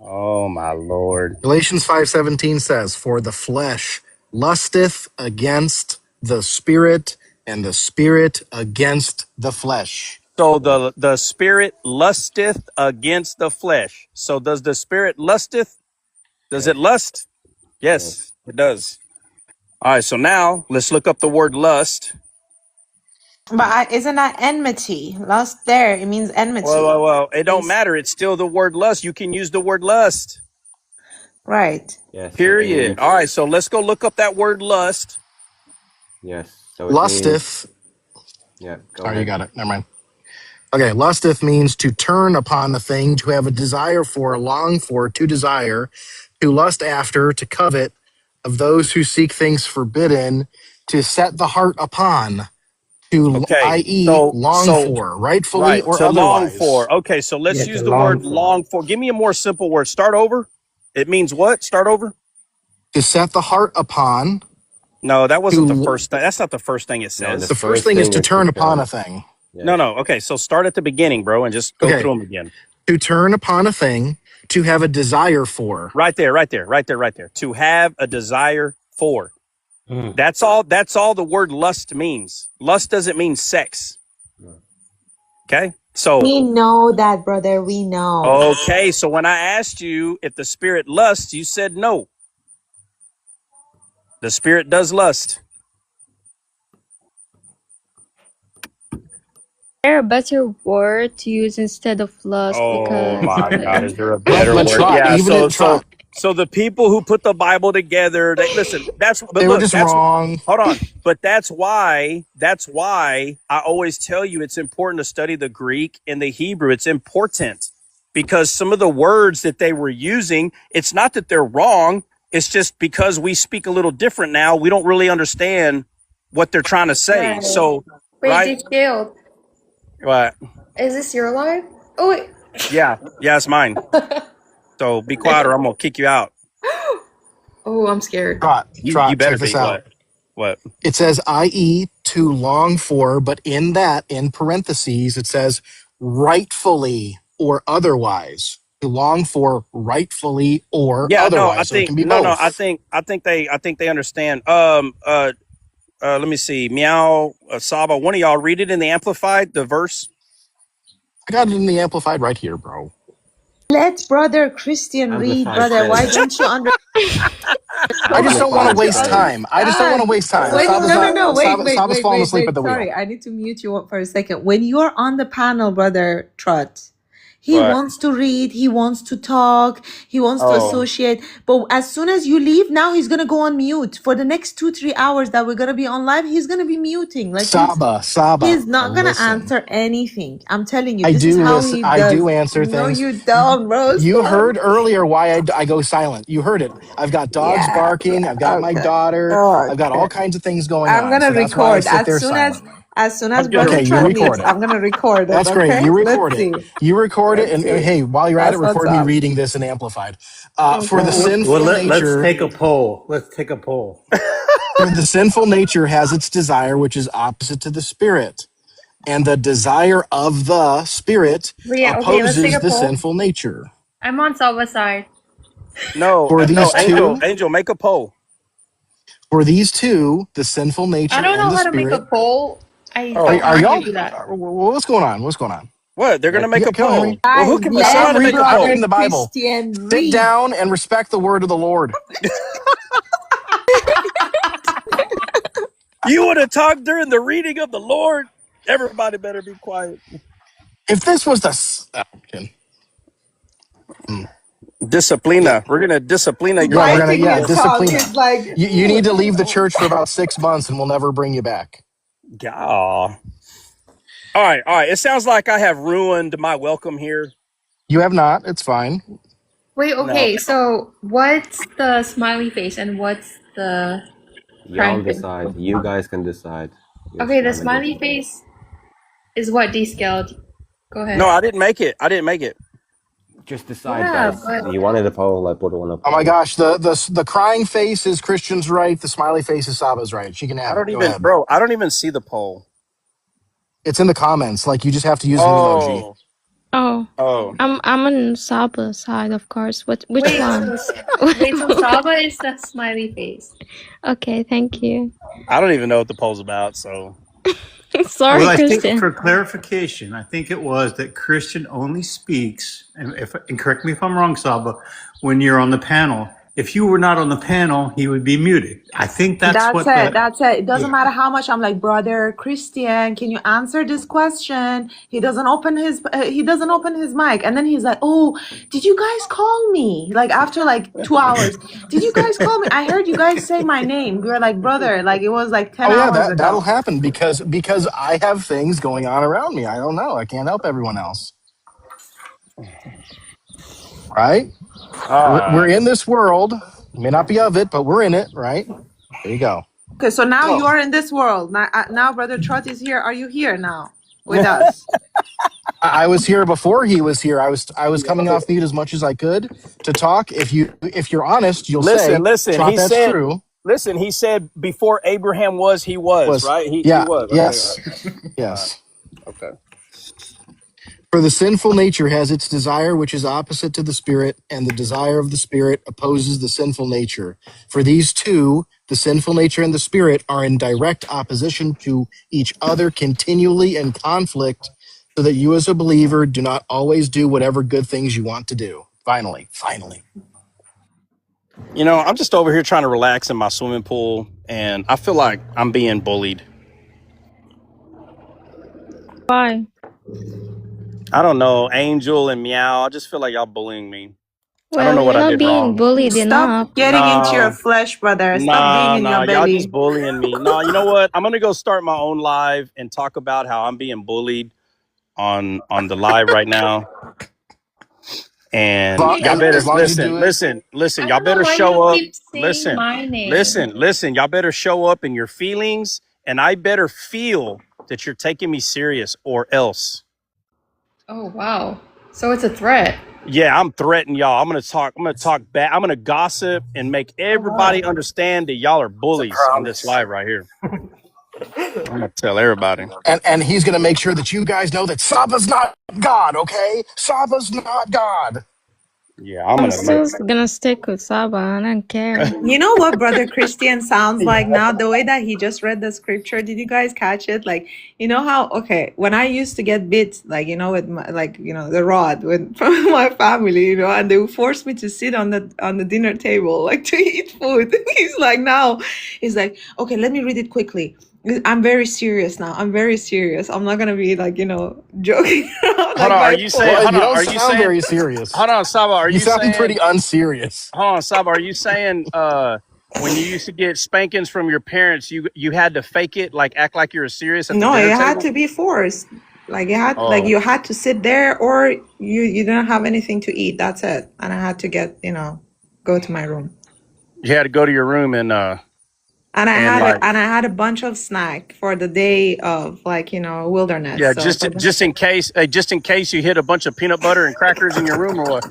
Oh my Lord. Galatians 5:17 says, "For the flesh lusteth against the spirit, and the spirit against the flesh." So Yes. the spirit lusteth against the flesh. So does the spirit lusteth? Does it Yes. lust? Yes. Yes, it does. All right, so now let's look up the word lust. But isn't that enmity? Lust there, it means enmity. Well, it don't matter. It's still the word lust. You can use the word lust. Right. Yes. It Period. means. All right, so let's go look up that word lust. Yes. So it means. Lusteth. Yeah. Go Oh, you ahead. got it. Never mind. Okay, lusteth means to turn upon a thing, to have a desire for, long for, to desire, to lust after, to covet, of those who seek things forbidden, to set the heart upon, to, Okay, i.e., so long for, rightfully right or to long otherwise. for. Okay, so let's Yeah, use to the long word for. long for. Give me a more simple word. Start over. It means what? Start over. To set the heart upon, No, that wasn't the to, first thing. That's not the first thing it No, the says. the first first thing is thing to is to turn upon a turn. thing. Yes. No. Okay, so start at the beginning, bro, and just go Okay, through them again. to turn upon a thing, to have a desire for. Right there. To have a desire for. Mm. That's all the word lust means. Lust doesn't mean sex. Okay? So We know that, brother. We know. so when I asked you if the spirit lusts, you said no. The spirit does lust. Is there a better word to use instead of lust? Oh Because my God, is there a Let, better let word? Trot, Yeah, even it Trot, so the people who put the Bible together, they listen, they were just wrong. hold on. But that's why I always tell you it's important to study the Greek and the Hebrew. It's important because some of the words that they were using, it's not that they're wrong. It's just because we speak a little different now, we don't really understand what they're trying to say. Right. So, Wait, right? Descaled. What? Is this your live? Oh wait. Yeah, it's mine. So be quiet or I'm gonna kick you out. Oh, I'm scared. Trot, You better check this be. out. What? It says, i.e., to long for, but in that, in parentheses, it says rightfully or otherwise. To long for rightfully or Yeah, no, I otherwise. So it think can be no, I both. think they understand. Let me see. Meow, Saba, one of y'all read it in the Amplified, the verse. I got it in the Amplified right here, bro. Let brother Christian read, Amplified brother. Why says. don't you understand? I just don't want to Amplified waste says. time. I just don't want to waste time. Wait, Saba's no. Saba's falling asleep at the wheel. Sorry, I need to mute you for a second. When you are on the panel, brother Trot, he What? wants to read, he wants to talk, he wants to Oh. associate. But as soon as you leave, now he's gonna go on mute for the next 2-3 hours that we're gonna be on live. He's gonna be muting, like Saba, he's not gonna listen. answer anything. I'm telling you, I this is do how listen. he I does. do answer No, things. you don't, bro. You Stop. heard earlier why I go silent. You heard it. I've got dogs Yeah. barking. I've got my Okay. daughter. I've got all Okay. kinds of things going I'm on. gonna So that's why I record sit there silently. as soon as I'm gonna brother Okay, you Trot record leaves. it. I'm gonna record it. That's Okay, great. You record let's it. see. You record it, Let's and see. hey, while you're at it, That's what's record me up. reading this in Amplified. For the Okay. sinful let's nature, take a poll. Let's take a poll. for the sinful nature has its desire, which is opposite to the spirit, and the desire of the spirit Yeah, okay, let's take opposes a the poll. sinful nature. I'm on Salva's side. No, For these two, Angel, make a poll. the sinful nature I don't know and the how to make a spirit. poll. I Oh. don't know Are how y'all? to do that. What's going on? What's going on? What? They're gonna make a Come on, poll. Henry. Well, who Guys, can let somebody make a I'm poll? reading the Bible. Christian Sit read. down and respect the word of the Lord. You would have talked during the reading of the Lord. Everybody better be quiet. If this was the Disciplina. We're gonna disciplina your we're gonna people. discipline. like You need to leave the church for about 6 months, and we'll never bring you back. Aw. All right. It sounds like I have ruined my welcome here. You have not. It's fine. Wait, okay, so what's the smiley face and what's the Y'all crying face? decide. You guys can decide. You're Okay, the spamming smiley it. face is what Descaled. Go ahead. No, I didn't make it. Just decide, Yeah, guys. but You wanted a poll. I put one up. Oh my gosh, the crying face is Christian's right. The smiley face is Saba's right. She can I have don't it. Go even, ahead. bro. I don't even see the poll. It's in the comments. Like, you just have to use an emoji. Oh, I'm on Saba's side, of course. Which wait, one? so Saba is the smiley face. Okay, thank you. I don't even know what the poll's about. So Sorry, Well, I think Christian. for clarification, I think it was that Christian only speaks, and correct me if I'm wrong, Saba, when you're on the panel. If you were not on the panel, he would be muted. I think that's what it. That's it. It doesn't matter how much I'm like, brother Christian, can you answer this question? He doesn't open his mic, and then he's like, oh, did you guys call me? Like after like 2 hours, did you guys call me? I heard you guys say my name. We were like, brother, like it was like 10 hours ago. That'll happen because I have things going on around me. I don't know. I can't help everyone else. Right? We're in this world. May not be of it, but we're in it, right? There you go. Okay, so now you are in this world. Now brother Trot is here. Are you here now with us? I was here before he was here. I was coming off mute as much as I could to talk. If you're honest, you'll say, listen. Trot, that's true. Listen, he said before Abraham was, he was, right? He was. Yes. Okay. Yes. Okay. For the sinful nature has its desire, which is opposite to the spirit, and the desire of the spirit opposes the sinful nature. For these two, the sinful nature and the spirit, are in direct opposition to each other, continually in conflict, so that you as a believer do not always do whatever good things you want to do. Finally. You know, I'm just over here trying to relax in my swimming pool, and I feel like I'm being bullied. Why? I don't know, Angel and Meow. I just feel like y'all bullying me. Well, I don't know what I you're not did being wrong. bullied enough. Stop getting into your flesh, brother. Stop being in your Y'all belly. just bullying me. No, you know what? I'm gonna go start my own live and talk about how I'm being bullied on the live right now. And y'all better listen. Y'all better show up. Listen. Y'all better show up in your feelings, and I better feel that you're taking me serious, or else. Oh wow. So it's a threat. Yeah, I'm threatening y'all. I'm gonna talk back. I'm gonna gossip and make everybody understand that y'all are bullies on this live right here. I'm gonna tell everybody. And he's going to make sure that you guys know that Saba's not God, okay? Saba's not God. Yeah, I'm I'm gonna. still gonna stick with Saba. I don't care. You know what Brother Christian sounds like now? The way that he just read the scripture. Did you guys catch it? Like, you know how, okay, when I used to get bit, like, you know, with my, like, you know, the rod with, from my family, you know, and they would force me to sit on the dinner table, like to eat food. He's like, now, he's like, okay, let me read it quickly. I'm very serious now. I'm very serious. I'm not gonna be like, you know, joking around Hold like on, are my you saying? point. Well, Hold you on, don't are you sound saying? very serious. Hold on, Saba, are You you sound pretty saying? unserious. Hold on, Saba, are you saying? When you used to get spankings from your parents, you had to fake it, like act like you were serious at the No, dinner it had table? to be forced. Like Oh, you had to sit there, or you didn't have anything to eat. That's it. And I had to get, you know, go to my room. you had to go to your room and like And I had a bunch of snack for the day of, like, you know, wilderness. yeah, So it wasn't just in case you hit a bunch of peanut butter and crackers in your room or what?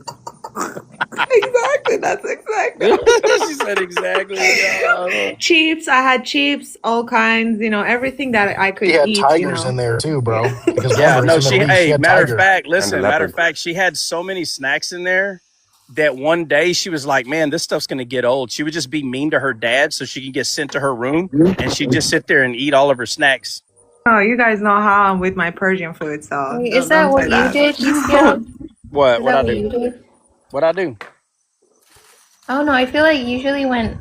exactly. That's exactly how it She goes. said exactly. Yeah. Chips. I had chips, all kinds. You know, everything that I She could had eat. You tigers in know. there too, bro. Because Yeah, remember, it's no, the Middle East. She hey, had matter of tiger. fact, And the listen, matter of leopard. fact, she had so many snacks in there that one day she was like, man, this stuff's going to get old. She would just be mean to her dad so she can get sent to her room and she'd just sit there and eat all of her snacks. Oh, you guys know how I'm with my Persian food, so Wait, is don't that say what you that. did, Descaled? What? Is What that I what do? you did? What I do? I don't know. I feel like usually when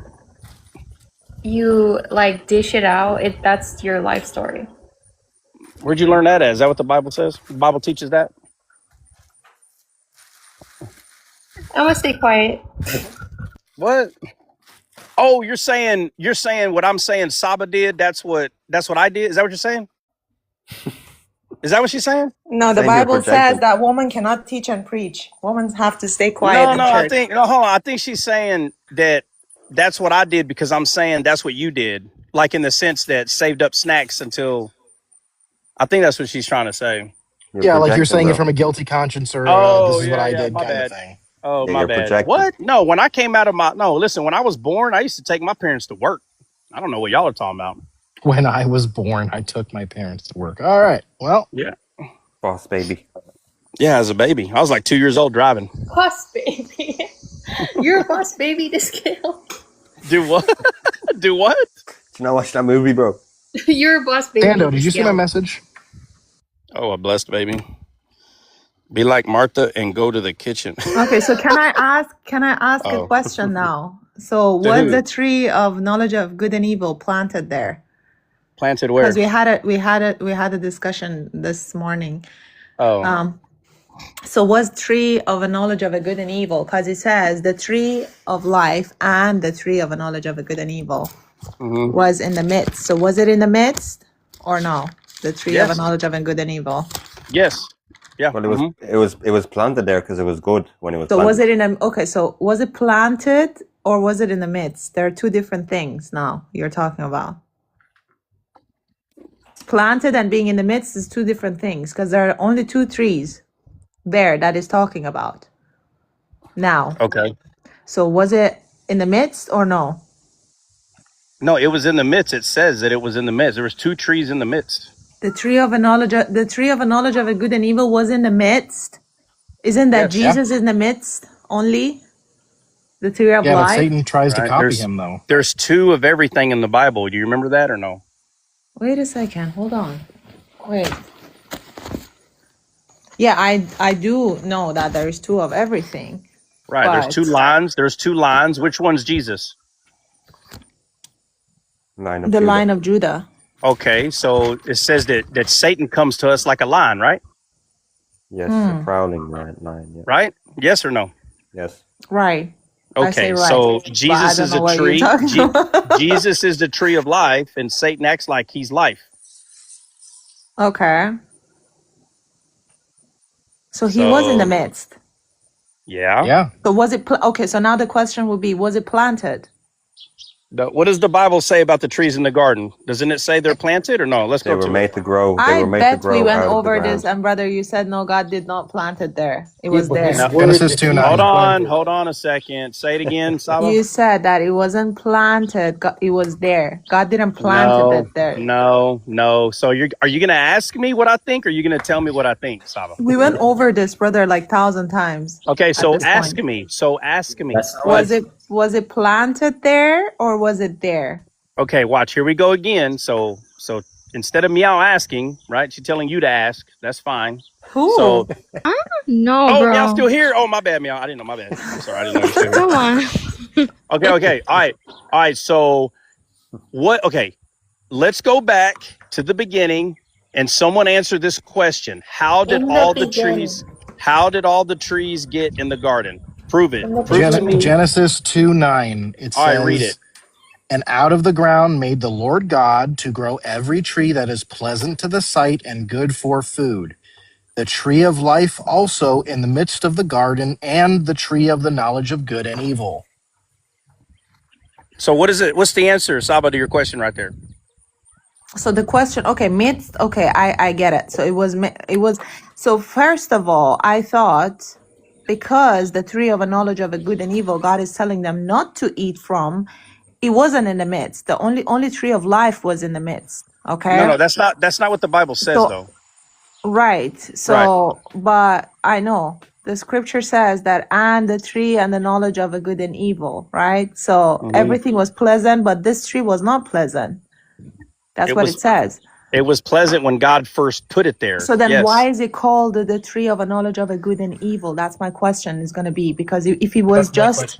you like dish it out, that's your life story. Where'd you learn that at? Is that what the Bible says? The Bible teaches that? I'm gonna stay quiet. What? Oh, you're saying what I'm saying Saba did? That's what I did? Is that what you're saying? Is that what she's saying? No, the Same here, Bible says projecting. that women cannot teach and preach. Women have to stay quiet No, in no, church. hold on. I think she's saying that that's what I did because I'm saying that's what you did. Like in the sense that saved up snacks until I think that's what she's trying to say. You're Yeah, like you're projecting, saying it bro. from a guilty conscience or Oh, this is what yeah, I yeah, did my kind of bad. thing. Oh, Yeah, my you're bad. projecting. What? No, when I came out of listen, when I was born, I used to take my parents to work. I don't know what y'all are talking about. When I was born, I took my parents to work. All right. Well, Yeah. Boss baby. Yeah, as a baby. I was like 2 years old driving. Boss baby. You're a boss baby, Descaled. Do what? Do what? Did you not watch that movie, bro? You're a boss baby, Dando, did you see my Descaled. message? Oh, a blessed baby. Be like Martha and go to the kitchen. Okay, so can I ask a Oh. question now? So To was who? the tree of knowledge of good and evil planted there? Planted where? Because we had a discussion this morning. Oh. So was tree of a knowledge of a good and evil? Because it says the tree of life and the tree of a knowledge of a good and evil Mm-hmm. was in the midst. So was it in the midst or no? The tree of a Yes. knowledge of a good and evil. Yes. Yeah. Well, it was planted there because it was good when it was So planted. was it in a okay? So was it planted or was it in the midst? There are two different things now you're talking about. Planted and being in the midst is two different things because there are only two trees there that is talking about now. Okay. So was it in the midst or no? No, it was in the midst. It says that it was in the midst. There was two trees in the midst. The tree of a knowledge of a good and evil was in the midst. Isn't that Yes. Yeah. Jesus is in the midst only? The tree of Yeah, but life. Satan tries to Right. copy him, though. There's two of everything in the Bible. Do you remember that or no? Wait a second. Hold on. Wait. Yeah, I do know that there's two of everything. Right. But There's two lines. There's two lines. Which one's Jesus? Line of the Judah. line of Judah. Okay. So it says that Satan comes to us like a lion, right? Yes, a prowling line. Yeah. Right? Yes or no? Yes. Right. I say Okay. right. So But I Jesus don't is know a what you're tree. talking about. Jesus is the tree of life, and Satan acts like he's life. Okay. So he was in the So midst. yeah. Yeah. So was it okay? So now the question would be: was it planted? What does the Bible say about the trees in the garden? Doesn't it say they're planted or no? Let's They go were to it. made to grow. They I were made to bet we grow went out of the over this, ground. and brother, you said no, God did not plant it there. It Yeah, was but his there. No. word, Genesis the 2 seed 9. was Hold planted. on a second. Say it again, Saba. You said that it wasn't planted. It was there. God didn't plant it No, there. no. So are you gonna ask me what I think, or are you gonna tell me what I think, Saba? We went over this, brother, like 1,000 times Okay, at so this ask point. me. So ask me. That's right. Was it planted there or was it there? Okay, watch. Here we go again. So instead of meow asking, right? She's telling you to ask. That's fine. Who? So No, oh, bro. meow's still here. Oh, my bad, meow. I didn't know. My bad. I'm sorry. I didn't know you were still here. Come on. Okay. All right. So what? Okay, let's go back to the beginning and someone answer this question. How did all the trees get in the garden? Prove it. Prove to me. Genesis 2 9. It All right, read it. says, "And out of the ground made the Lord God to grow every tree that is pleasant to the sight and good for food. The tree of life also in the midst of the garden, and the tree of the knowledge of good and evil." So what is it? What's the answer, Saba, to your question right there? So the question, okay, midst, okay, I get it. So it was, so first of all, I thought because the tree of a knowledge of a good and evil, God is telling them not to eat from, it wasn't in the midst. The only tree of life was in the midst. Okay. No, that's not what the Bible says, So, though. right. So, but I know the scripture says that, and the tree and the knowledge of a good and evil, right? So everything was pleasant, but this tree was not pleasant. That's what it says. It was pleasant when God first put it there. So then Yes. why is it called the tree of a knowledge of a good and evil? That's my question is going to be, because if it was just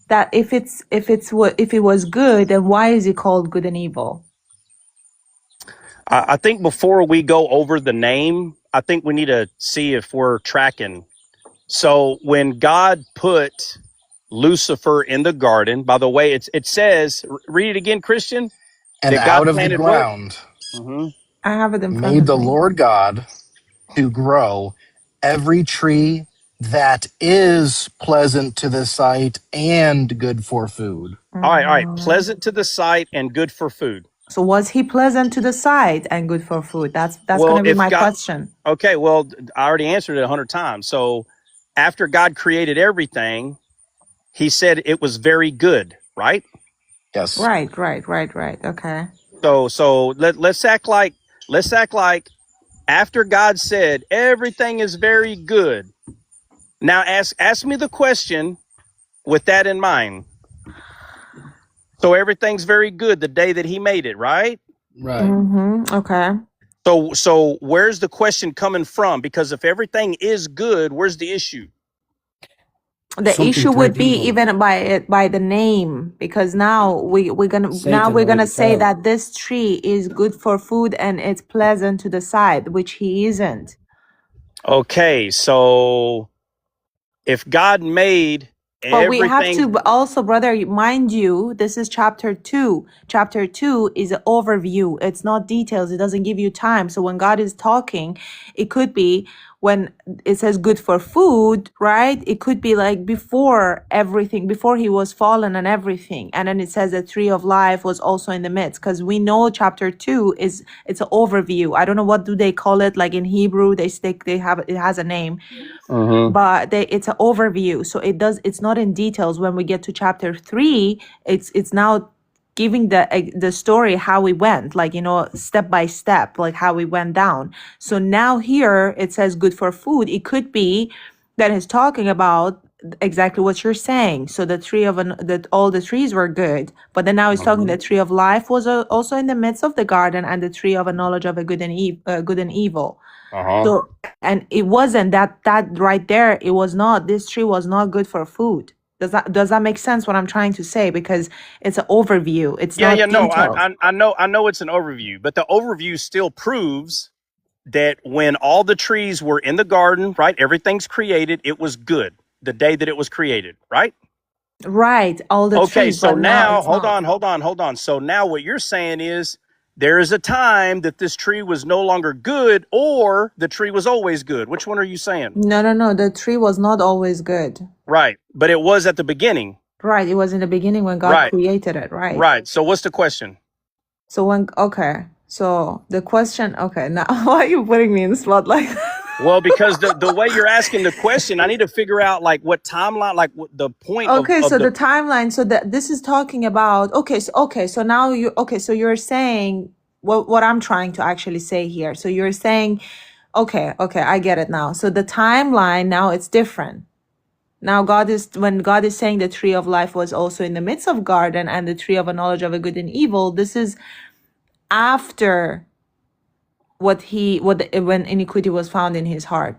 that, if it was good, then why is it called good and evil? I think before we go over the name, I think we need to see if we're tracking. So when God put Lucifer in the garden, by the way, it says, read it again, Christian. And that out God of the planted ground I have it in front made of the me. Lord God to grow every tree that is pleasant to the sight and good for food. All right. Pleasant to the sight and good for food. So was he pleasant to the sight and good for food? That's Well, going to be if my God- question. Okay, well, I already answered it 100 times. So after God created everything, he said it was very good, right? Yes. Right. Okay. So let's act like after God said everything is very good. Now ask me the question with that in mind. So everything's very good the day that he made it, right? Right. Okay. So where's the question coming from? Because if everything is good, where's the issue? The Something issue would turned be evil. even by the name, because now we're gonna Satan say already fell. that this tree is good for food and it's pleasant to the sight, which he isn't. Okay, so if God made But we have everything, to also, brother, mind you, this is chapter 2. Chapter 2 is an overview. It's not details. It doesn't give you time. So when God is talking, it could be when it says good for food, right? It could be like before everything, before he was fallen and everything. And then it says the tree of life was also in the midst, because we know chapter 2 it's an overview. I don't know what do they call it, like in Hebrew, it has a name. But it's an overview, so it's not in details. When we get to chapter 3, it's now giving the story how we went, like, step by step, like how we went down. So now here it says good for food. It could be that it's talking about exactly what you're saying. So the tree of that all the trees were good, but then now it's talking the tree of life was also in the midst of the garden, and the tree of a knowledge of a good and evil. So, and it wasn't that right there. It was not, this tree was not good for food. Does that make sense what I'm trying to say? Because it's an overview. It's not no, detailed. I know it's an overview, but the overview still proves that when all the trees were in the garden, right, everything's created, it was good the day that it was created, right? Right, all the Okay, trees. so but now it's hold not. on. So now what you're saying is there is a time that this tree was no longer good, or the tree was always good. Which one are you saying? No. The tree was not always good. Right, but it was at the beginning, Right. It was in the beginning when God Right. created it. Right. Right. So what's the question? So okay. So the question, okay, now why are you putting me in the spot like that? Well, because the way you're asking the question, I need to figure out like what timeline, like what the point Okay, of so the. the timeline, so that this is talking about, so now so you're saying what I'm trying to actually say here. So you're saying, okay, I get it now. So the timeline now it's different. Now when God is saying the tree of life was also in the midst of garden and the tree of a knowledge of a good and evil, this is after when iniquity was found in his heart.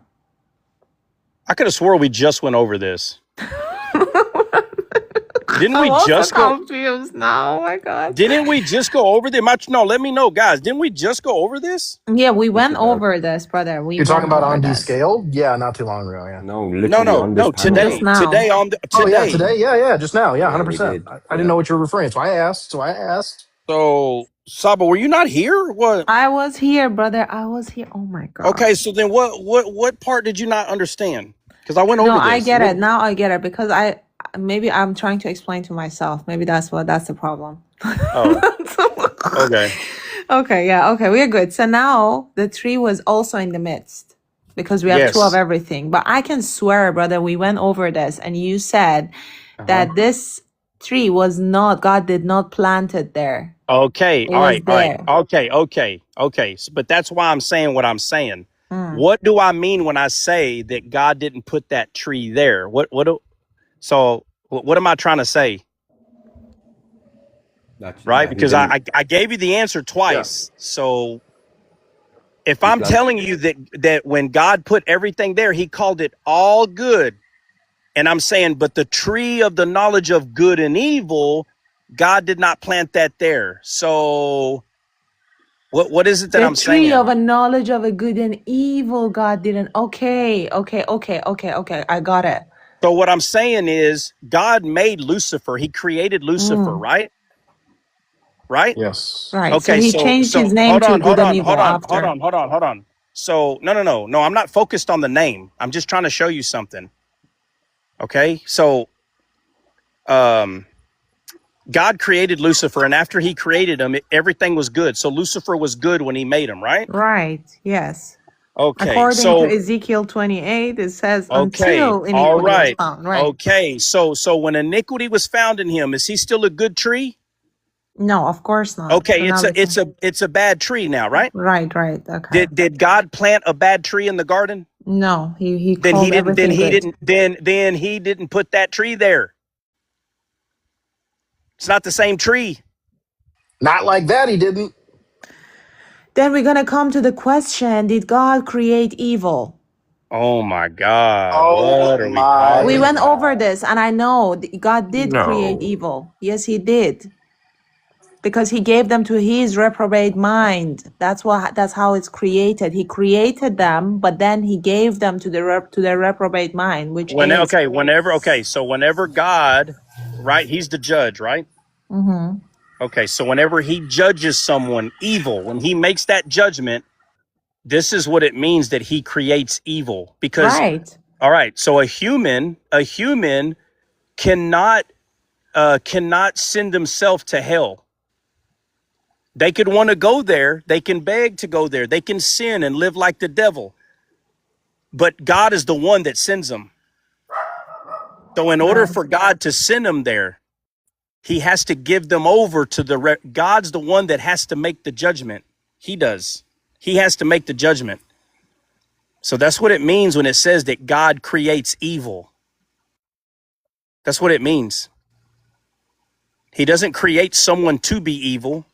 I could have swore we just went over this. Didn't we I'm just also go? confused now. Oh my God. Didn't we just go over this? No, let me know, guys. Didn't we just go over this? Yeah, we Look went at that. over this, brother. You're talking about on Descaled? Yeah, not too long ago. Yeah. No, literally on this No. panel. Today, Just now. today on the, Oh yeah, today. today. Yeah, just now. Yeah, Yeah, 100%. we did. I didn't know what you were referring to. So I asked. So, Saba, were you not here? What? I was here, brother. I was here. Oh my God. Okay, so then what part did you not understand? Because I went over No, this. I get it. Now I get it because maybe I'm trying to explain to myself. Maybe that's the problem. Oh, okay. Okay, yeah, okay, we're good. So now the tree was also in the midst because we have two of Yes. everything. But I can swear, brother, we went over this and you said that this tree was not, God did not plant it there. Okay. It All was right. All right. there. Okay. But that's why I'm saying what I'm saying. Mm. What do I mean when I say that God didn't put that tree there? What am I trying to say? Right? He Because didn't. I gave you the answer twice. So if I'm telling you that when God put everything there, he called it all good. And I'm saying, but the tree of the knowledge of good and evil, God did not plant that there. So what is it that I'm saying? The tree of a knowledge of a good and evil, God didn't. Okay. I got it. So what I'm saying is God made Lucifer. He created Lucifer, right? Right? Yes. Right. Okay. So he changed his name hold to on. good and evil after. Hold on. So no. I'm not focused on the name. I'm just trying to show you something. Okay. So, God created Lucifer, and after he created him, everything was good. So Lucifer was good when he made him, right? Right. Yes. Okay. According So to Ezekiel 28, it says okay. until iniquity All was right. found. Right. Okay. So when iniquity was found in him, is he still a good tree? No, of course not. Okay. So It's a bad tree now, right? right. Okay. Did God plant a bad tree in the garden? No, he Then called he didn't. Then everything he good. didn't. Then he didn't put that tree there. It's not the same tree. Not like that. He didn't. Then we're gonna come to the question: did God create evil? Oh my God! Oh What are we my talking We went about? over this, and I know God did create No. evil. Yes, he did. Because he gave them to his reprobate mind. That's how it's created. He created them, but then he gave them to their reprobate mind, which is So whenever God, right? He's the judge, right? mm-hmm. Okay. So whenever he judges someone evil, when he makes that judgment, this is what it means that he creates evil. Because Right. all right. So a human cannot send themselves to hell. They could want to go there. They can beg to go there. They can sin and live like the devil. But God is the one that sends them. So in order for God to send them there, he has to give them over to God's the one that has to make the judgment. He does. He has to make the judgment. So that's what it means when it says that God creates evil. That's what it means. He doesn't create someone to be evil.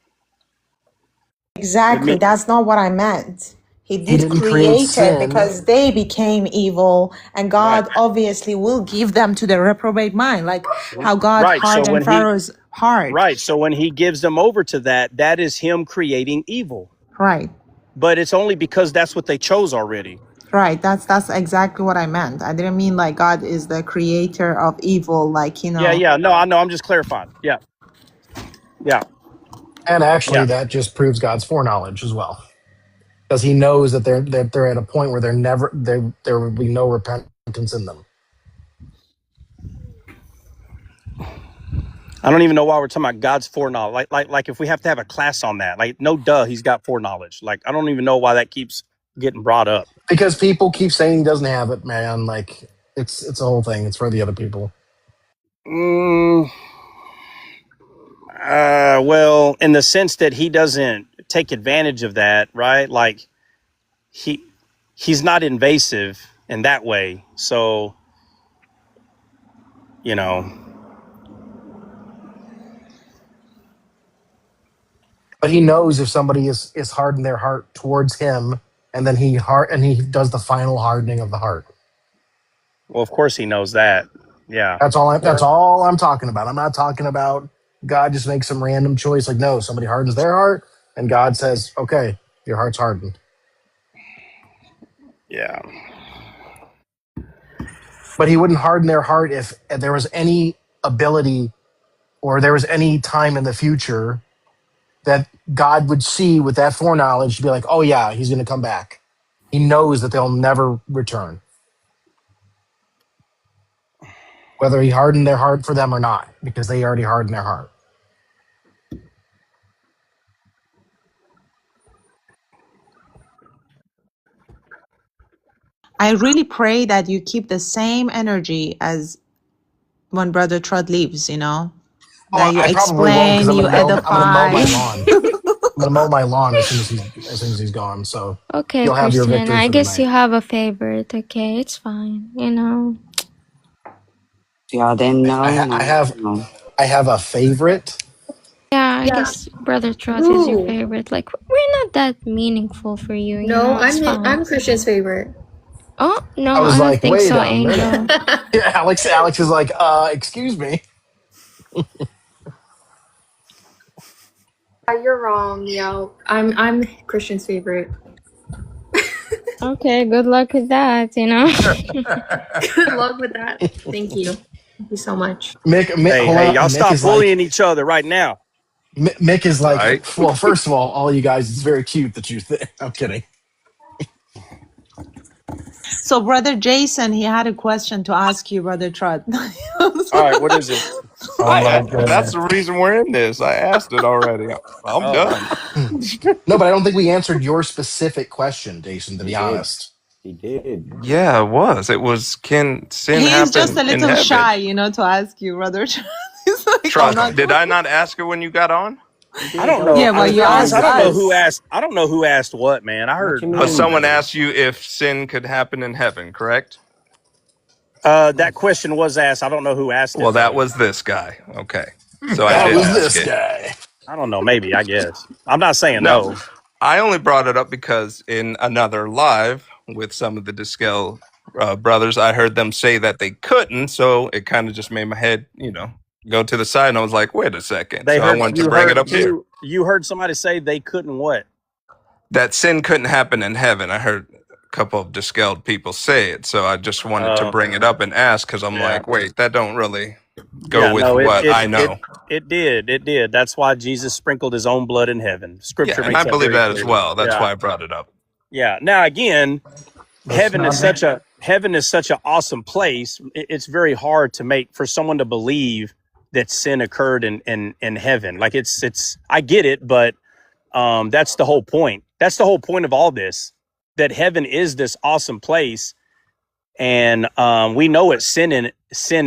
Exactly. That's not what I meant. He didn't create create it sin. because they became evil, and God obviously will give them to the reprobate mind, like how God Right. So hardened when Pharaoh's heart. Right. So when he gives them over to that is him creating evil. Right. But it's only because that's what they chose already. Right. That's exactly what I meant. I didn't mean like God is the creator of evil, like, you know. Yeah. No, I know. I'm just clarifying. Yeah. And actually, that just proves God's foreknowledge as well, because he knows that they're at a point where there will be no repentance in them. I don't even know why we're talking about God's foreknowledge. Like if we have to have a class on that, like no duh, he's got foreknowledge. Like I don't even know why that keeps getting brought up. Because people keep saying he doesn't have it, man. Like it's a whole thing. It's for the other people. Well, in the sense that he doesn't take advantage of that, right? Like he's not invasive in that way. So, you know. But he knows if somebody is hardened their heart towards him, and then he does the final hardening of the heart. Well, of course he knows that. Yeah. That's all I'm talking about. I'm not talking about God just makes some random choice. Like, no, somebody hardens their heart, and God says, okay, your heart's hardened. Yeah. But he wouldn't harden their heart if there was any ability or there was any time in the future that God would see with that foreknowledge to be like, oh yeah, he's going to come back. He knows that they'll never return. Whether he hardened their heart for them or not, because they already hardened their heart. I really pray that you keep the same energy as when Brother Trud leaves, you know? That you I probably won't, because explain, you I'm gonna mow my edify. lawn. I'm gonna mow my lawn as soon as he's gone. So Okay, you'll have your Christian, victory I for guess tonight. you have a favorite. Okay, it's fine, you know. Yeah, then no. I have a favorite. Yeah, I guess Brother Trust is your favorite. Like, we're not that meaningful for you, you No, know, it's fine. I'm Christian's favorite. Oh, no, I was I don't like, think wait so, a minute. Angel. Yeah, Alex is like, excuse me. You're wrong, yo. I'm Christian's favorite. Okay, good luck with that, you know. Good luck with that. Thank you. Thank you so much. Mick, Hey, y'all Mick stop is bullying like, each other right now. Mick is like, Right. well, first of all you guys, it's very cute that you I'm kidding. So Brother Jason, he had a question to ask you, Brother Trud. All right, what is it? That's the reason we're in this. I asked it already. I'm done. No, but I don't think we answered your specific question, Jason, to be honest. He did. Yeah, it was. It was, can sin He's just happen a in little heaven? shy, you know, to ask you, Brother Trud. He's like, Trust. Did I not ask her when you got on? I don't know. Yeah, well, you asked I don't know us. who asked. I don't know who asked what, man. I heard. But someone asked you if sin could happen in heaven, correct? That question was asked. I don't know who asked it. Well, that though. was this guy. Okay. So I That did was ask this it. guy. I don't know. Maybe, I guess. I'm not saying No. no. I only brought it up because in another live with some of the Descaled brothers, I heard them say that they couldn't. So it kind of just made my head, go to the side. And I was like, wait a second. They so heard I wanted you to bring heard it up here. you heard somebody say they couldn't what? That sin couldn't happen in heaven. I heard a couple of Descaled people say it. So I just wanted to bring it up and ask because I'm like, wait, that don't really go with what I know. It did. That's why Jesus sprinkled his own blood in heaven. Scripture And makes I believe that very as clear. well. That's why I brought it up. Yeah. Now again, heaven is such an awesome place. It's very hard to make for someone to believe that sin occurred in heaven. Like it's I get it, but that's the whole point. That's the whole point of all this. That heaven is this awesome place, and we know what sin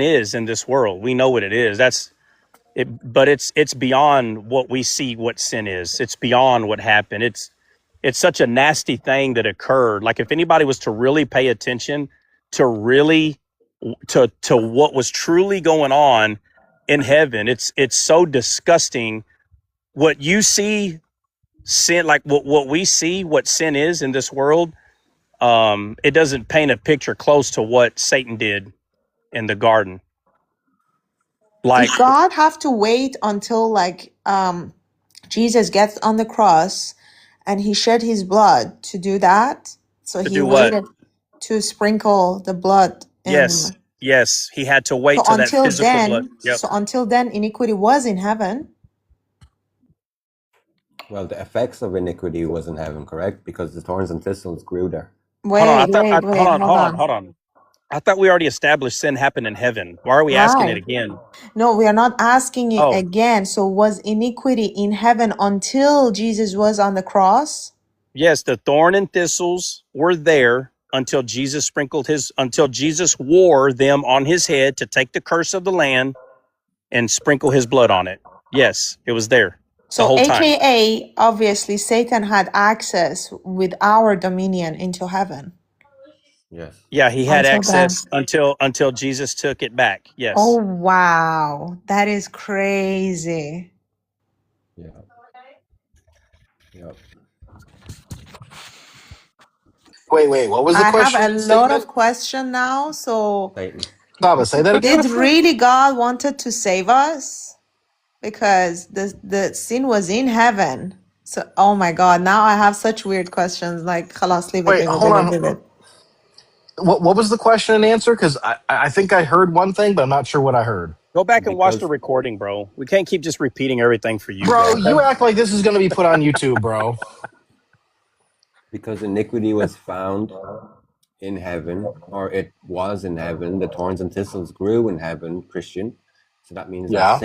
is in this world. We know what it is. That's it, but it's beyond what we see. What sin is, it's beyond what happened. It's such a nasty thing that occurred. Like if anybody was to really pay attention to what was truly going on in heaven, it's so disgusting. What you see, sin, like what we see, what sin is in this world. It doesn't paint a picture close to what Satan did in the garden. Like Did God have to wait until Jesus gets on the cross and he shed his blood to do that? So to he do what? waited to sprinkle the blood. Yes, he had to wait So till that until physical blood. then, iniquity was in heaven. Well, the effects of iniquity was in heaven, correct? Because the thorns and thistles grew there. Hold on. I thought we already established sin happened in heaven. Why are we asking it Right. again? No, we are not asking it Oh, again. So was iniquity in heaven until Jesus was on the cross? yes, the thorn and thistles were there until Jesus wore them on his head to take the curse of the land and sprinkle his blood on it. Yes, it was there the So whole time. AKA, obviously, Satan had access with our dominion into heaven Yes. Yeah, he had until then. access until Jesus took it back. Oh, Yes. wow. That is crazy. Yeah. Yeah. Wait. What was the I have a question lot of statement? questions now. So Satan. Baba, say that again. did really God wanted to save us? Because the sin was in heaven. So, oh my God, now I have such weird questions. Like, khalas, leave it, Wait, leave it, hold leave it, on. leave it. What was the question and answer? Because I think I heard one thing, but I'm not sure what I heard. Go back and watch the Because recording, bro. We can't keep just repeating everything for you, Bro, bro. you act like this is going to be put on YouTube, bro. because iniquity was found in heaven, or it was in heaven. The thorns and thistles grew in heaven, Christian. So that means that Yeah,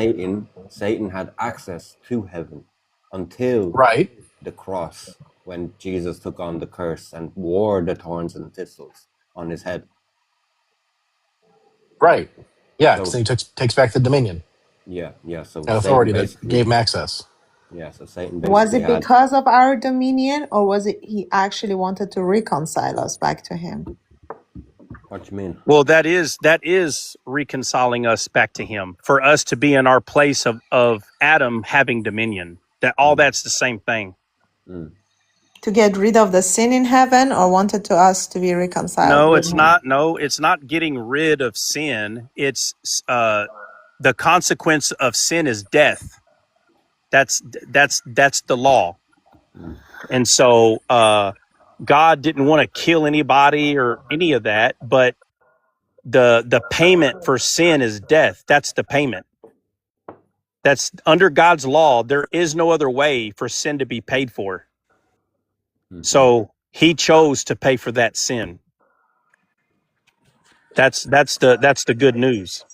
Satan had access to heaven until right. the cross, when Jesus took on the curse and wore the thorns and thistles on his head. Right. Yeah, because So he takes back the dominion yeah. So and Satan authority that basically, gave him access. so Satan Was basically it had. because of our dominion, or was it he actually wanted to reconcile us back to him? What do you mean? Well, that is reconciling us back to him, for us to be in our place of Adam having dominion. That's the same thing. Mm. To get rid of the sin in heaven, or wanted to us to be reconciled No, with it's him? not. No, it's not getting rid of sin. It's the consequence of sin is death. That's the law. Mm. And so God didn't want to kill anybody or any of that, but the payment for sin is death. That's the payment. That's under God's law. There is no other way for sin to be paid for. Mm-hmm. So he chose to pay for that sin. That's the good news.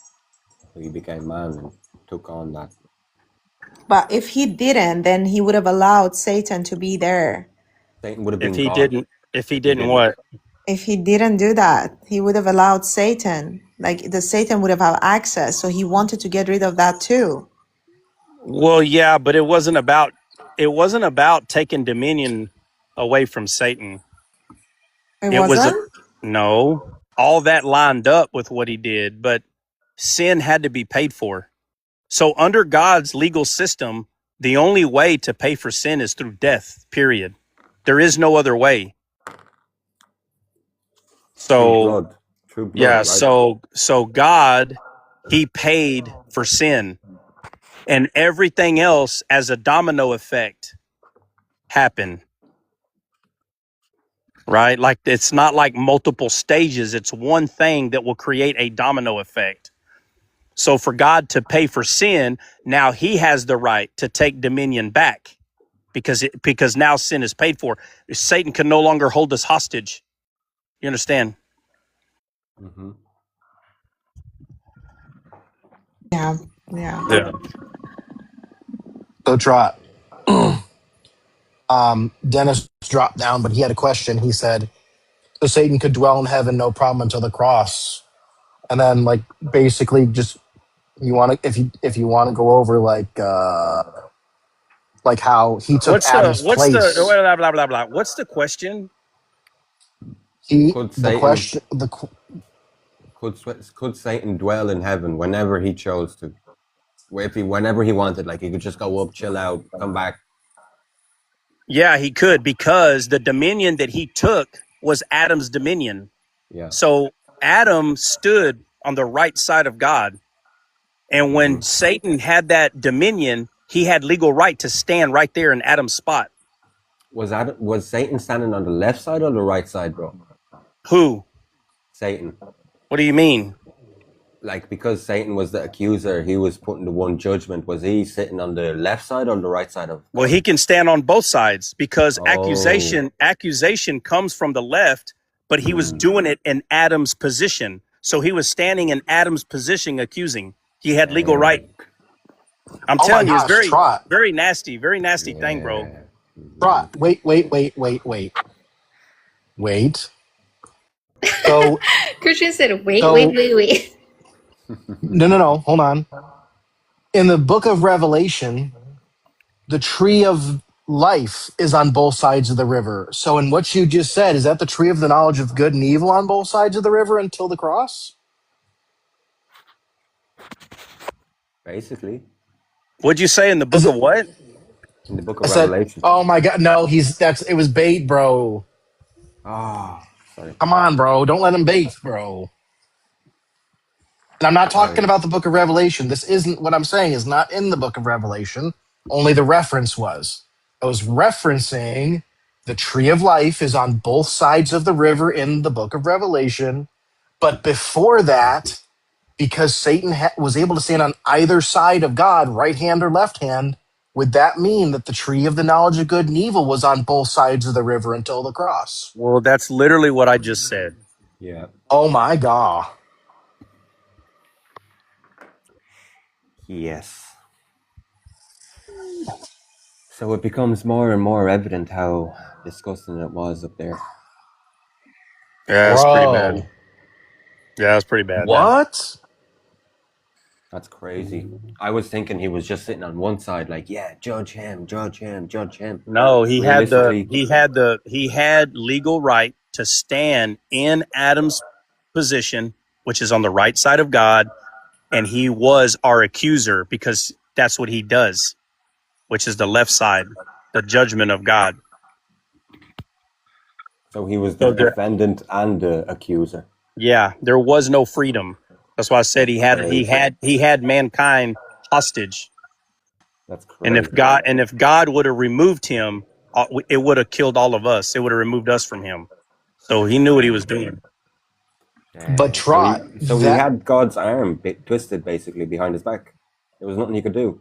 So he became man and took on that. But if he didn't, then he would have allowed Satan to be there. Satan would have If been he God. didn't didn't. what? If he didn't do that, he would have allowed Satan. Like the Satan would have had access. So he wanted to get rid of that too. Well, yeah, but it wasn't about taking dominion away from Satan. It It was wasn't? no, all that lined up with what he did, but sin had to be paid for. So under God's legal system, the only way to pay for sin is through death, period. There is no other way. So True blood, yeah, right? so God, he paid for sin, and everything else as a domino effect happened. Right? Like it's not like multiple stages, it's one thing that will create a domino effect. So for God to pay for sin, now he has the right to take dominion back because now sin is paid for. Satan can no longer hold us hostage. You understand? Mm-hmm. Yeah. Yeah. So Trot, Dennis dropped down, but he had a question. He said, so Satan could dwell in heaven no problem until the cross. And then like basically just you want to if you want to go over like how he took Adam's What's the place. blah blah blah blah? What's the question? Could Satan dwell in heaven whenever he chose to? Whenever he wanted, like he could just go up, chill out, come back. Yeah, he could, because the dominion that he took was Adam's dominion. Yeah. So Adam stood on the right side of God. And when Satan had that dominion, he had legal right to stand right there in Adam's spot. Was Satan standing on the left side or the right side, bro? Who? Satan. What do you mean? Like, because Satan was the accuser, he was putting the one judgment. Was he sitting on the left side or the right side of God? Well, he can stand on both sides, because accusation comes from the left, but he was doing it in Adam's position. So he was standing in Adam's position, accusing. He had legal right. I'm Oh my telling you, it's gosh, Trot. very nasty thing, bro. Trot. Wait. So, Christian said, wait, wait, so wait, wait. no. Hold on. In the book of Revelation, the tree of life is on both sides of the river. So, in what you just said, is that the tree of the knowledge of good and evil on both sides of the river until the cross? Basically, What'd you say in the book of what? in the book I of said, Revelation. oh my God, no, it was bait, bro. Sorry. Come on, bro. Don't let him bait, bro. And I'm not talking about the book of Revelation. This isn't what I'm saying is not in the book of Revelation. Only the reference was. I was referencing the tree of life is on both sides of the river in the book of Revelation. But before that, because Satan was able to stand on either side of God, right hand or left hand, would that mean that the tree of the knowledge of good and evil was on both sides of the river until the cross? Well, that's literally what I just said. Yeah. Oh my God. Yes. So it becomes more and more evident how disgusting it was up there. Yeah, it's pretty bad. Yeah, it's pretty bad. What? That's crazy. I was thinking he was just sitting on one side, like, yeah, judge him. No, he had Realistically, he had legal right to stand in Adam's position, which is on the right side of God, and he was our accuser because that's what he does, which is the left side, the judgment of God. so he was the defendant and the accuser. Yeah, there was no freedom. That's why I said he had mankind hostage. That's crazy. And if God would have removed him, it would have killed all of us. It would have removed us from him. So he knew what he was doing. But Trot, so he had God's arm twisted basically behind his back. There was nothing he could do.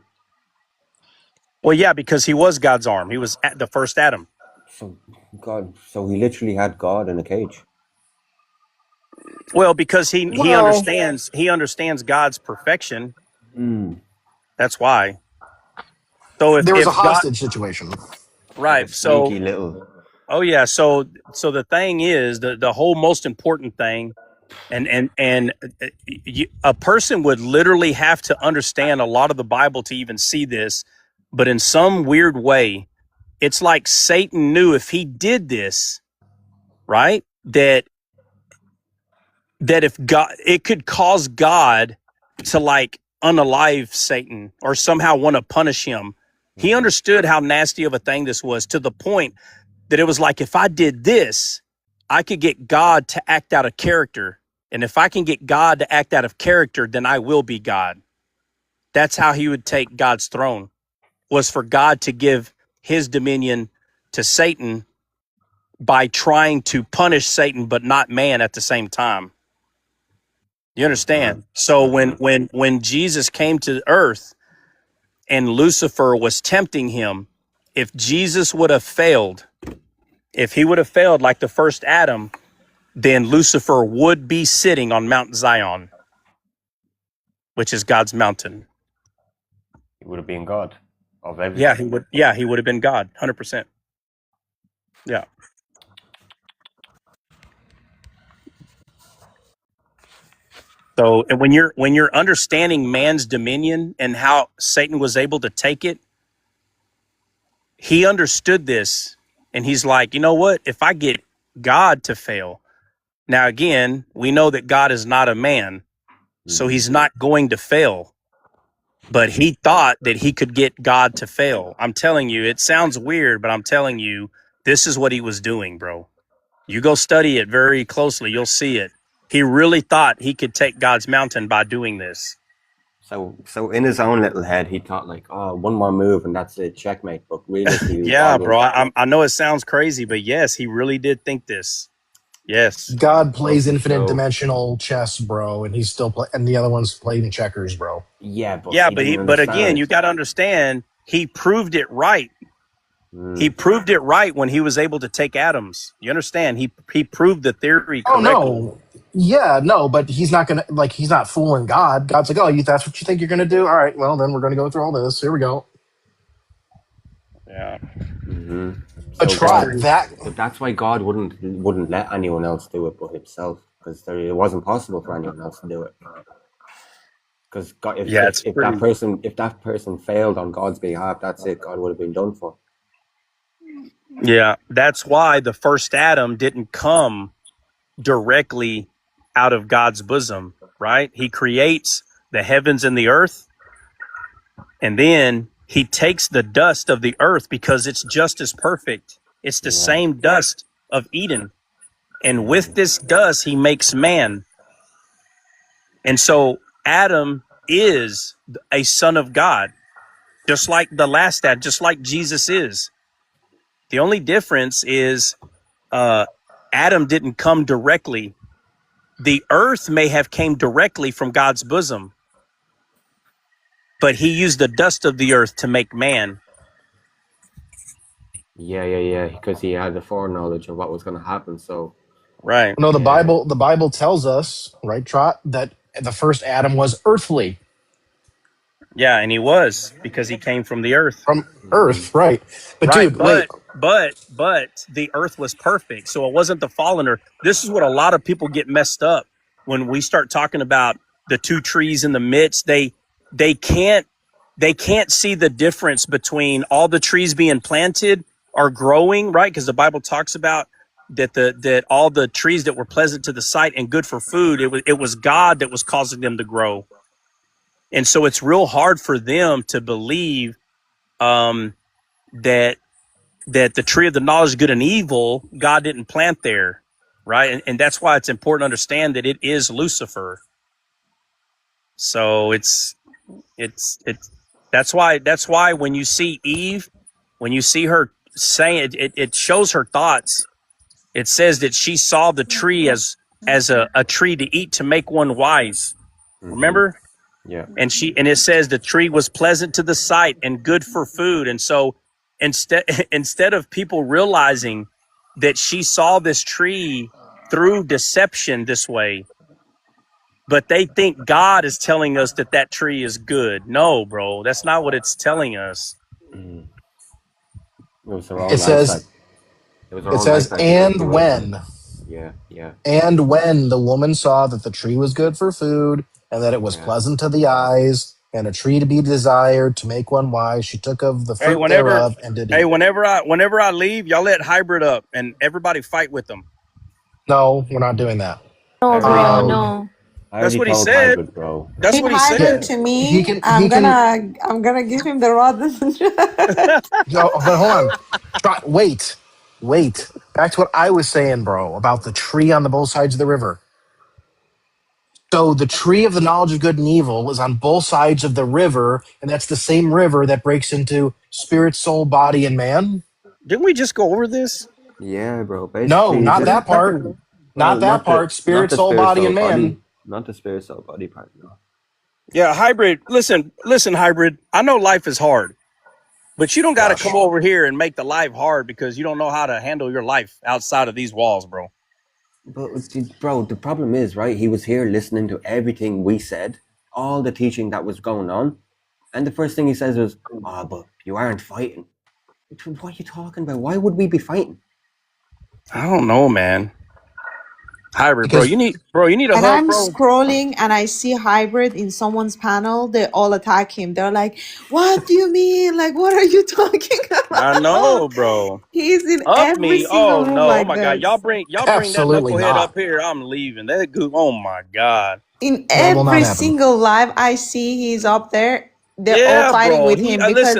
Well, yeah, because he was God's arm. He was the first Adam. So he literally had God in a cage. Well, because he understands God's perfection. That's why. So if there was a God, hostage situation, right? Like sneaky little. Oh yeah. So the thing is the whole most important thing, and a person would literally have to understand a lot of the Bible to even see this, but in some weird way, it's like Satan knew if he did this, right, that if God, it could cause God to like unalive Satan or somehow want to punish him. He understood how nasty of a thing this was, to the point that it was like, if I did this, I could get God to act out of character. And if I can get God to act out of character, then I will be God. That's how he would take God's throne, was for God to give his dominion to Satan by trying to punish Satan, but not man at the same time. You understand? So when Jesus came to earth and Lucifer was tempting him, if Jesus would have failed, if he would have failed like the first Adam, then Lucifer would be sitting on Mount Zion, which is God's mountain. He would have been God of everything. Yeah, he would. Yeah, he would have been God, 100%. Yeah. So, and when you're understanding man's dominion and how Satan was able to take it, he understood this, and he's like, you know what? If I get God to fail, now again, we know that God is not a man, so he's not going to fail. But he thought that he could get God to fail. I'm telling you, it sounds weird, but I'm telling you, this is what he was doing, bro. You go study it very closely, you'll see it. He really thought he could take God's mountain by doing this. So in his own little head, he thought like, oh, one more move and that's it, checkmate. But really, yeah, bro. I know it sounds crazy, but yes, he really did think this. Yes. God plays infinite dimensional chess, bro, and he's still and the other one's playing checkers, bro. Yeah, but again, you got to understand, he proved it right. He proved it right when he was able to take atoms. You understand? He proved the theory correctly. Oh no, Yeah, no, but he's not gonna he's not fooling God. God's like, oh, that's what you think you're gonna do? All right, well then we're gonna go through all this. Here we go. Yeah. Hmm. But So try God, that. but that's why God wouldn't let anyone else do it but Himself, because it wasn't possible for anyone else to do it. Because God, Yeah, it's if pretty. that person failed on God's behalf, that's it. God would have been done for. Yeah, that's why the first Adam didn't come directly out of God's bosom, right? He creates the heavens and the earth, and then he takes the dust of the earth because it's just as perfect. It's the Yeah. same dust of Eden. And with Mm. this dust, he makes man. And so Adam is a son of God, just like the last Adam, just like Jesus is. The only difference is Adam didn't come directly. The earth may have came directly from God's bosom, but he used the dust of the earth to make man. Yeah. Because he had the foreknowledge of what was going to happen. So Right. No, yeah. The Bible tells us, right, Trot, that the first Adam was earthly Yeah, and he was, because he came from the earth. from Hmm. earth, right? But Right, dude, wait, but the earth was perfect, so it wasn't the fallen earth. This is what a lot of people get messed up when we start talking about the two trees in the midst. They can't see the difference between all the trees being planted or growing, right? Because the Bible talks about that all the trees that were pleasant to the sight and good for food, it was God that was causing them to grow. And so it's real hard for them to believe um, that the tree of the knowledge of good and evil, God didn't plant there, right? And that's why it's important to understand that it is Lucifer. So it's that's why when you see Eve, when you see her saying it shows her thoughts. It says that she saw the tree as a tree to eat to make one wise. Hmm. Remember? Yeah. And it says the tree was pleasant to the sight and good for food. And so instead of people realizing that she saw this tree through deception this way, but they think God is telling us that tree is good. No, bro, that's not what it's telling us. Mm. It was the it wrong eyesight. says It was the wrong eyesight because she and was. when. Yeah. And when the woman saw that the tree was good for food, and that it was Yeah. pleasant to the eyes, and a tree to be desired to make one wise, she took of the Hey, fruit thereof and did eat. whenever I leave, y'all let Hybrid up and everybody fight with them. No, we're not doing that. No, bro, I Um, no. That's already what he told said. Hybrid, bro. That's Give what he yeah, hybrid said. to he me. can. He can. I'm gonna give him the rod. No, but hold on. Wait. Back to what I was saying, bro, about the tree on the both sides of the river. So the tree of the knowledge of good and evil is on both sides of the river, and that's the same river that breaks into spirit, soul, body, and man. Didn't we just go over this? Yeah, bro. No, Basically, not just that part. well, Not that part. not Spirit, the soul, spirit body, soul and man. body, not the spirit soul body part. No. Yeah, Hybrid. Listen, Hybrid. I know life is hard, but you don't got to Gosh. come over here and make the life hard because you don't know how to handle your life outside of these walls, bro. But bro, the problem is, right? He was here listening to everything we said, all the teaching that was going on, and the first thing he says was, "Ah, but you aren't fighting." What are you talking about? Why would we be fighting? I don't know, man. Hybrid, bro. Because You need a And hug, I'm bro. scrolling and I see hybrid in someone's panel. They all attack him. They're like, "What do you mean? Like, what are you talking I about?" know, bro. He's in Up every me. single Oh room no. Oh like my God. this. Y'all bring that absolutely knucklehead not. up here. I'm leaving. That goo. Oh my God. In That will not every happen. single live I see, he's up there. They're all Yeah, fighting bro. with He him because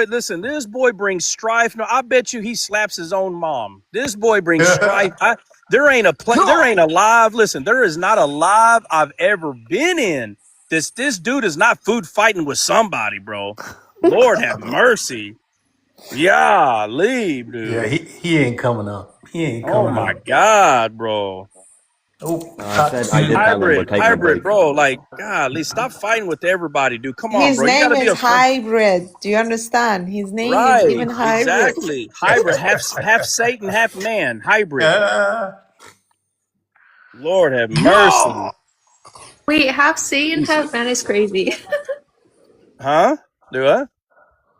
listen, this boy brings strife. No, I bet you he slaps his own mom. This boy brings strife. There ain't a live. Listen, there is not a live I've ever been in. This dude is not food fighting with somebody, bro. Lord have mercy. Yeah, leave, Yeah, dude. he ain't coming up. He ain't Oh coming my up. God, bro. Oh, I said I did tell him we're taking a Hybrid, break. bro. Like, golly, stop fighting with everybody, dude. Come on, his bro. You got name to be is a friend. hybrid. Do you understand? His name is Right, even hybrid. exactly. Hybrid, half Satan, half man. Hybrid. Lord have mercy. No! Wait, half Satan, half man is crazy. Huh? Do what?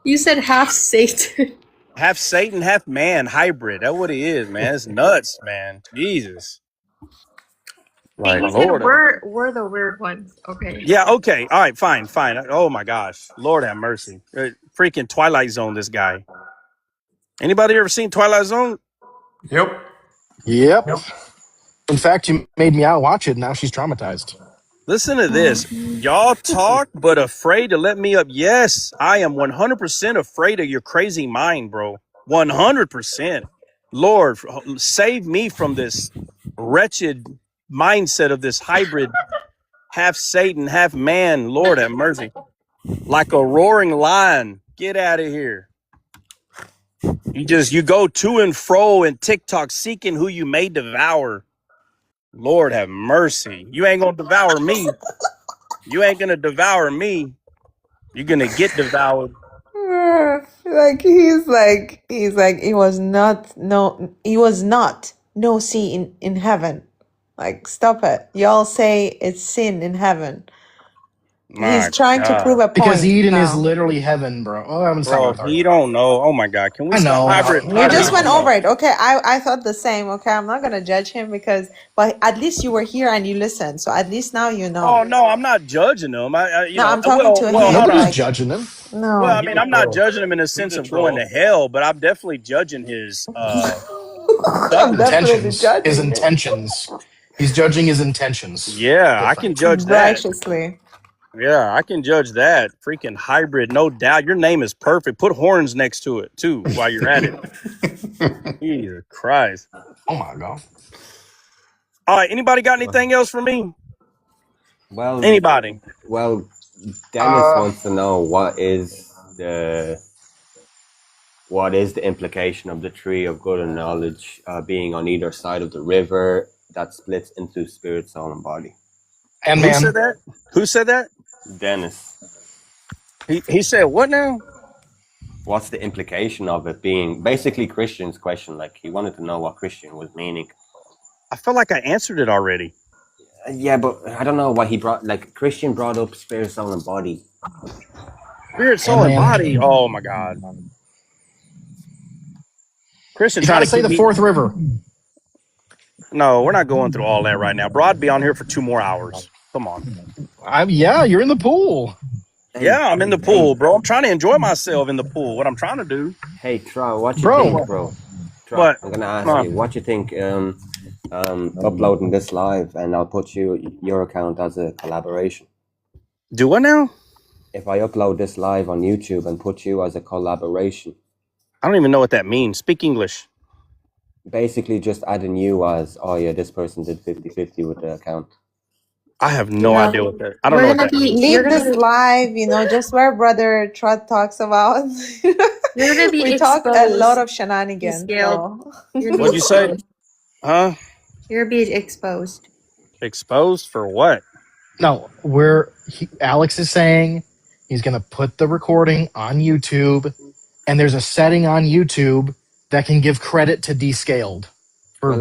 You said half Satan. Half Satan, half man, hybrid. That's what he is, man. It's nuts, man. Jesus. Like, You said Lord. we're the weird ones. Okay. Yeah, okay. All right, fine. Oh my gosh. Lord have mercy. Freaking Twilight Zone, this guy. Anybody ever seen Twilight Zone? Yep. In fact, you made me out watch it. Now she's traumatized. Listen to this. Y'all talk, but afraid to let me up. Yes, I am 100% afraid of your crazy mind, bro. 100%. Lord, save me from this wretched mindset of this hybrid, half Satan, half man. Lord have mercy. Like a roaring lion. Get out of here. You go to and fro in TikTok seeking who you may devour. Lord have mercy. You ain't gonna devour me. You ain't gonna devour me. You're gonna get devoured. He's like it was not no sin in heaven. Like, stop it. Y'all say it's sin in heaven. He's trying to prove a point. Because Eden is now. literally heaven, bro. Oh, I'm Bro, he don't know. Oh my God. Can we I stop know. hybrid? We just went over it. Okay, I thought the same. Okay, I'm not gonna judge him but at least you were here and you listened. So at least now you know. Oh no, I'm not judging him. I'm talking to him. Nobody's judging him. No. Well, I mean, I'm not judging him in the sense of going to hell, but I'm definitely judging his intentions. His intentions. He's judging his intentions. Yeah, I can judge that. Righteously. Yeah, I can judge that. Freaking hybrid, no doubt. Your name is perfect. Put horns next to it too while you're at it. Jesus Christ. Oh my God. All right, anybody got anything else for me? Well, anybody? Well, Dennis wants to know what is the implication of the tree of good and knowledge being on either side of the river that splits into spirit, soul, and body. And Who said that? Who said that? Dennis. He said what now? What's the implication of it being basically Christian's question? Like, he wanted to know what Christian was meaning. I feel like I answered it already. Yeah, but I don't know why he brought, like, Christian brought up spirit, soul, and body. Spirit, soul, and body. Oh my God. Christian, trying to say the fourth river. No, we're not going through all that right now, bro. I'd be on here for 2 more hours. Come on. Yeah, you're in the pool. Yeah, I'm in the pool, bro. I'm trying to enjoy myself in the pool. What I'm trying to do. Hey, Troy, what you think, bro? Troy, what? I'm gonna ask you, what you think? Uploading this live, and I'll put your account as a collaboration. Do what now? If I upload this live on YouTube and put you as a collaboration. I don't even know what that means. Speak English. Basically, just adding you as, oh yeah, this person did 50-50 with the account. I have no idea what that. I don't know what that means. Leave this live, just where Brother Trot talks about. You're gonna be we talk a lot of shenanigans. What'd you say? Huh? You're being exposed. Exposed for what? No, Alex is saying he's going to put the recording on YouTube, and there's a setting on YouTube that can give credit to Descaled for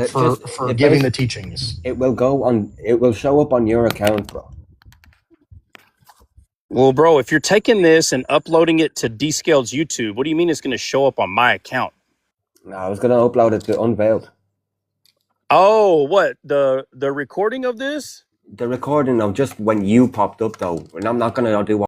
giving the teachings. It will show up on your account, bro. Well, bro, if you're taking this and uploading it to Descaled's YouTube, what do you mean it's going to show up on my account? No, I was going to upload it to Unveiled. Oh, what? The recording of this? The recording of just when you popped up, though. And I'm not going to do